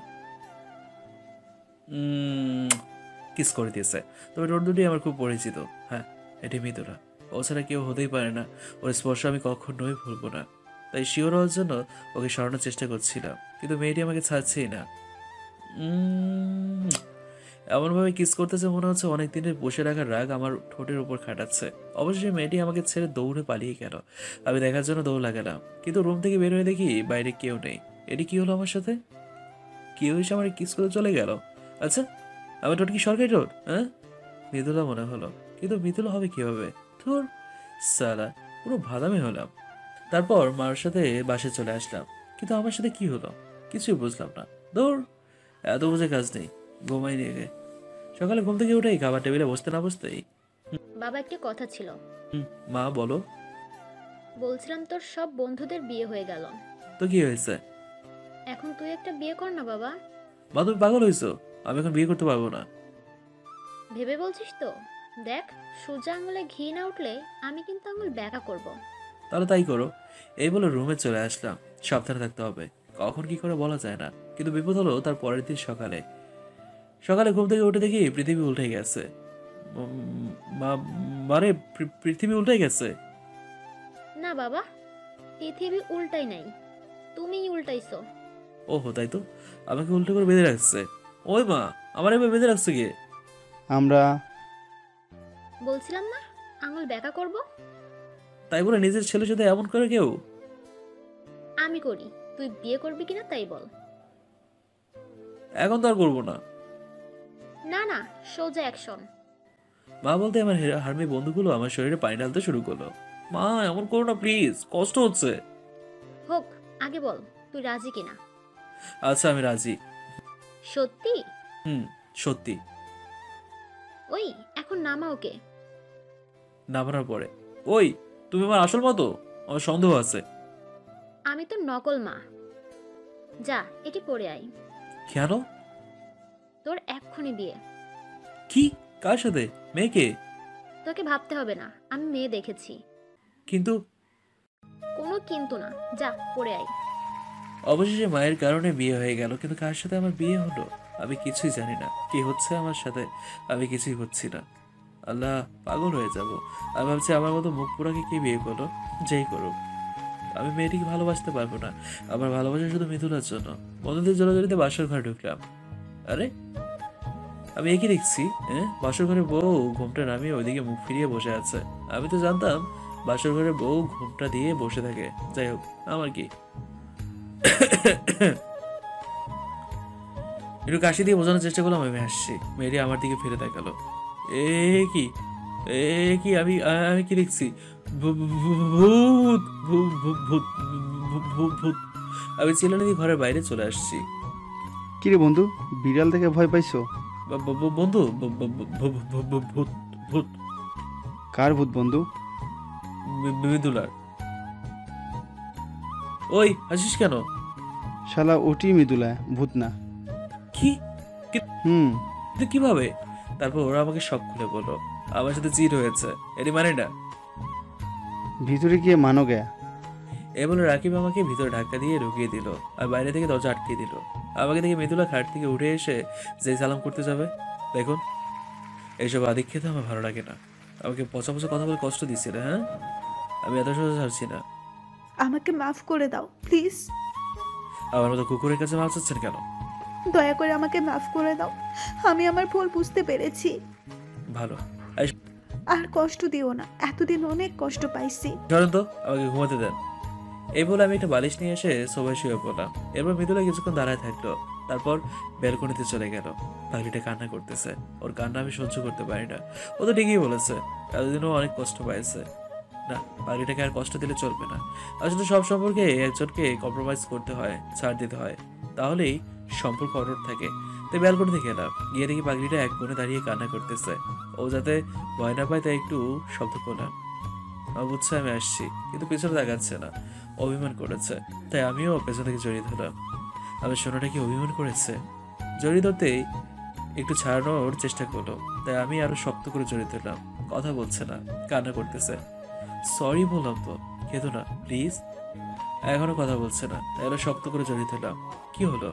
কিস করে দিয়েছে। তবে টোন দুটি আমার খুব পরিচিত। হ্যাঁ, এটি মৃদুলা। ও ছাড়া কেউ হতেই পারে না। ওর স্পর্শ আমি কখনোই ভুলবো না। তাই শিওর হওয়ার জন্য ওকে সরানোর চেষ্টা করছিলাম, কিন্তু মেয়েটি আমাকে ছাড়ছেই না। এমনভাবে কিস করতেছে মনে হচ্ছে অনেক দিনের বসে রাখার রাগ আমার ঠোঁটের উপর খাটাচ্ছে। অবশ্যই মেয়েটি আমাকে ছেড়ে দৌড়ে পালিয়ে গেল। আমি দেখার জন্য দৌড় লাগালাম, কিন্তু রুম থেকে বের হয়ে দেখি বাইরে কেউ নেই। এটি কি হলো আমার সাথে? কেউ এসে আমার কিস করে চলে গেল। আচ্ছা, আমার ঠোঁট কি সরকারি ঠোঁট? হ্যাঁ, মৃদুলা মনে হলো, কিন্তু মৃদুলা হবে কিভাবে? তোর সালা, পুরো ভাদামি হলাম। তারপর মার সাথে বাসে চলে আসলাম, কিন্তু আমার সাথে কি হলো কিছুই বুঝলাম না। দৌড়, এত বুঝে কাজ নেই, ঘুমাই নিয়ে গে। সকালে ঘুম থেকে উঠেই খাবার টেবিলে বসতে না বসতেই বাবা, একটা কথা ছিল। মা বলো। বলছিলাম, তোর সব বন্ধুদের বিয়ে হয়ে গেল, তো কি হয়েছে? এখন তুই একটা বিয়ে কর না বাবা। মা, তুমি পাগল হয়েছো? আমি এখন বিয়ে করতে পারবো না। ভেবে বলছিস তো? দেখ, সোজা আঙুলে ঘি না উঠলে আমি কিন্তু আঙুল ব্যাকা করব। তাহলে তাই করো। এই বলে রুমে চলে আসলাম। সাবধানে থাকতে হবে, কখন কি করে বলা যায় না। কিন্তু বিপদ হলো তার পরের দিন সকালে। সকালে ঘুম থেকে উঠে দেখি পৃথিবী উল্টে গেছে। মানে পৃথিবী উল্টে গেছে? না বাবা, পৃথিবী উল্টাই নাই, তুমিই উল্টাইছো। ওহো, তাই তো, আমাকে উল্টো করে বেঁধে রাখছে। ওই মা, আমার এবার বেঁধে রাখছে কে? আমরা বলছিলাম না আঙুল ব্যাকা করব। তাই বলে নিজের ছেলের সাথে এমন করে কেউ? আমি করি, তুই বিয়ে করবি কিনা তাই বল। এখন তো আর করবো না। না না, সোজা অ্যাকশন। মা বলতে আমার হার্মি বন্ধুগুলো আমার শরীরে পানি ঢালতে শুরু করলো। মা এমন করো না প্লিজ, কষ্ট হচ্ছে। হোক, আগে বল তুই রাজি কিনা। আচ্ছা আমি রাজি। সত্যি? সত্যি। ওই এখন নামা ওকে। নামানোর পরে, ওই তুমি আমার আসল মতো? আমার সন্দেহ আছে। আমি তো নকল মা। যা এটি পরে আয়। কেন? তোর এক্ষুনি বিয়ে। কি? কার সাথে? মেয়েকে? তোকে ভাবতে হবে না, আমি মেয়ে দেখেছি। কিন্তু কোনো কিন্তু না, যা পরে আয়। অবশেষে মায়ের কারণে বিয়ে হয়ে গেল, কিন্তু কার সাথে আমার বিয়ে হলো আমি কিছুই জানি না। কি হচ্ছে আমার সাথে, আমি কিছুই হচ্ছি না। আল্লাহ, পাগল হয়ে যাব। আমি ভাবছি আমার মতো মুখ পোড়াকে কে বিয়ে করলো? যেই করুক, আমি মেয়েটিকে ভালোবাসতে পারবো না। আমার ভালোবাসা শুধু মিথুনের জন্য। বন্ধুদের জড়াজড়িতে বাসর ঘরে ঢুকলাম। আরে আমি একই দেখছি, বাসর ঘরে বউ ঘুমটা নামিয়ে ওইদিকে মুখ ফিরিয়ে বসে আছে। আমি তো জানতাম বাসর ঘরে বউ ঘুমটা দিয়ে বসে থাকে। যাই হোক, আমার কি। একটু কাশি দিয়ে বোঝানোর চেষ্টা করলাম আমি হাসছি। মেয়েটি আমার দিকে ফিরে তাকালো। এ কি, এ কি, আমি আমি কি দেখছি? ভূত, ভূত, ভূত, ভূত, ভূত। আমি চিল্লানি দিয়ে ঘরের বাইরে চলে আসছি। কিরে বন্ধু, বিড়াল থেকে ভয় পাইছো? বন্ধু, ভূত, ভূত। কার ভূত বন্ধু? মৃদুলার। ওই হাসিস কেন? শালা ওটি মৃদুলা, ভূত না। কি? কিন্তু কিভাবে? তারপর ওরা আমাকে সব খুলে বললো আমার সাথে চিট হয়েছে। এটি মানে না। ভিতরে গিয়ে মানো গে। এ বলে রাকিব আমাকে ভিতরে ধাক্কা দিয়ে ঢুকিয়ে দিল আর বাইরে থেকে দরজা আটকে দিল। আমাকে দেখে মৃদুলা খাট থেকে উঠে এসে যে সালাম করতে যাবে। দেখুন, এইসব আদিক্ষেত আমার ভালো লাগে না। আমাকে পচা পচা কথা বলে কষ্ট দিচ্ছে না। হ্যাঁ, আমি এত সহজে ছাড়ছি না। আমাকে মাফ করে দাও প্লিজ। আমার মতো কুকুরের কাছে মাছ চাচ্ছেন কেন? দয়া করে আমাকে মাফ করে দাও। আমি আমার ভুল বুঝতে পেরেছি। ভালো, আর কষ্ট দিও না, এতদিন অনেক কষ্ট পাইছি। ধরেন তো, আমাকে ঘুমাতে দেন। এই বলে আমি একটা বালিশ নিয়ে এসে সোফায় শুয়ে পড়লাম। এরপর মৃদুলা কিছুক্ষণ দাঁড়ায় থাকলো, তারপর ব্যালকনিতে চলে গেল। পাখিটা কান্না করতেছে। ওর কান্না আমি সহ্য করতে পারি না। ও তো ঠিকই বলেছে, এতদিনও অনেক কষ্ট পাইছে। না, পাখিটাকে আর কষ্ট দিলে চলবে না। আসলে সব সম্পর্কে একজনকে কম্প্রোমাইজ করতে হয়, ছাড় দিতে হয়, তাহলেই সম্পর্ক অটুট থাকে। তাই ব্যালকনিতে গেলাম, গিয়ে দেখি পাখিটা এক কোণে দাঁড়িয়ে কান্না করতেছে। ও যাতে ভয় না পায় তাই একটু শব্দ করলাম। আমার বুঝছে আমি আসছি, কিন্তু পেছনে তাকাচ্ছে না। অভিমান করেছে, তাই আমিও পেছন থেকে জড়িয়ে ধরলাম। আমার সোনাটা কি অভিমান করেছে? জড়িয়ে ধরতেই একটু ছাড়ানোর চেষ্টা করলো, তাই আমি আরো শক্ত করে জড়িয়ে ধরলাম। কথা বলছে না, কান্না করতেছে। সরি বললাম তো, খেতো না প্লিজ। এখনো কথা বলছে না, তাই আরো শক্ত করে জড়িয়ে ধরলাম। কি হলো?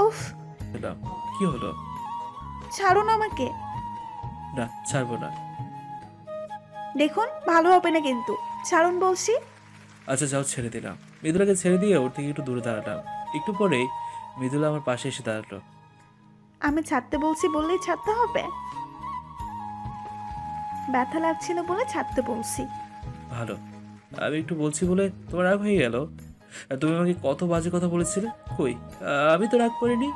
উফ, কি হলো? ছাড়ো না আমাকে। না, ছাড়বো না। দেখুন, ভালো হবে না কিন্তু, ছাড়ুন বলছি। আচ্ছা যাও, ছেড়ে দিলাম। মৃদুলাকে ছেড়ে দিয়ে ওর থেকে একটু দূরে দাঁড়ালাম। একটু পরেই মৃদুলা আমার পাশে এসে দাঁড়ালো। আমি ছাড়তে বলছি বললেই ছাড়তে হবে? ব্যথা লাগছিল বলে ছাড়তে বলছি। ভালো, আমি একটু বলছি বলে তোমার রাগ হয়ে গেল? আর তুমি আমাকে কত বাজে কথা বলেছিলে। কই, আমি তো রাগ করিনি।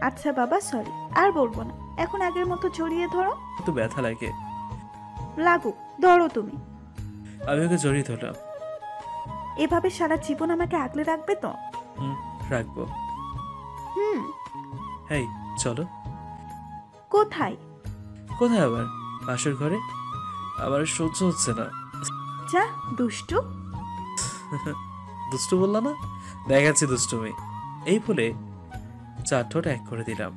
আচ্ছা বাবা, সরি, আর বলবো না। এখন আগের মতো জড়িয়ে ধরো। তো ব্যথা লাগে। লাগুক, ধরো তুমি। আমি ওকে জড়িয়ে ধরলাম। এভাবে সারা জীবন আমাকে আগলে রাখবে তো? রাখবো। হুম। হেই চলো। কোথায়? কোথায় আবার? বাসর ঘরে। আমার সহ্য হচ্ছে না। যা দুষ্টু। দুষ্টু বললা না? দেখাচ্ছি দুষ্টুমি। এই বলে চার ঠোঁট এক করে দিলাম।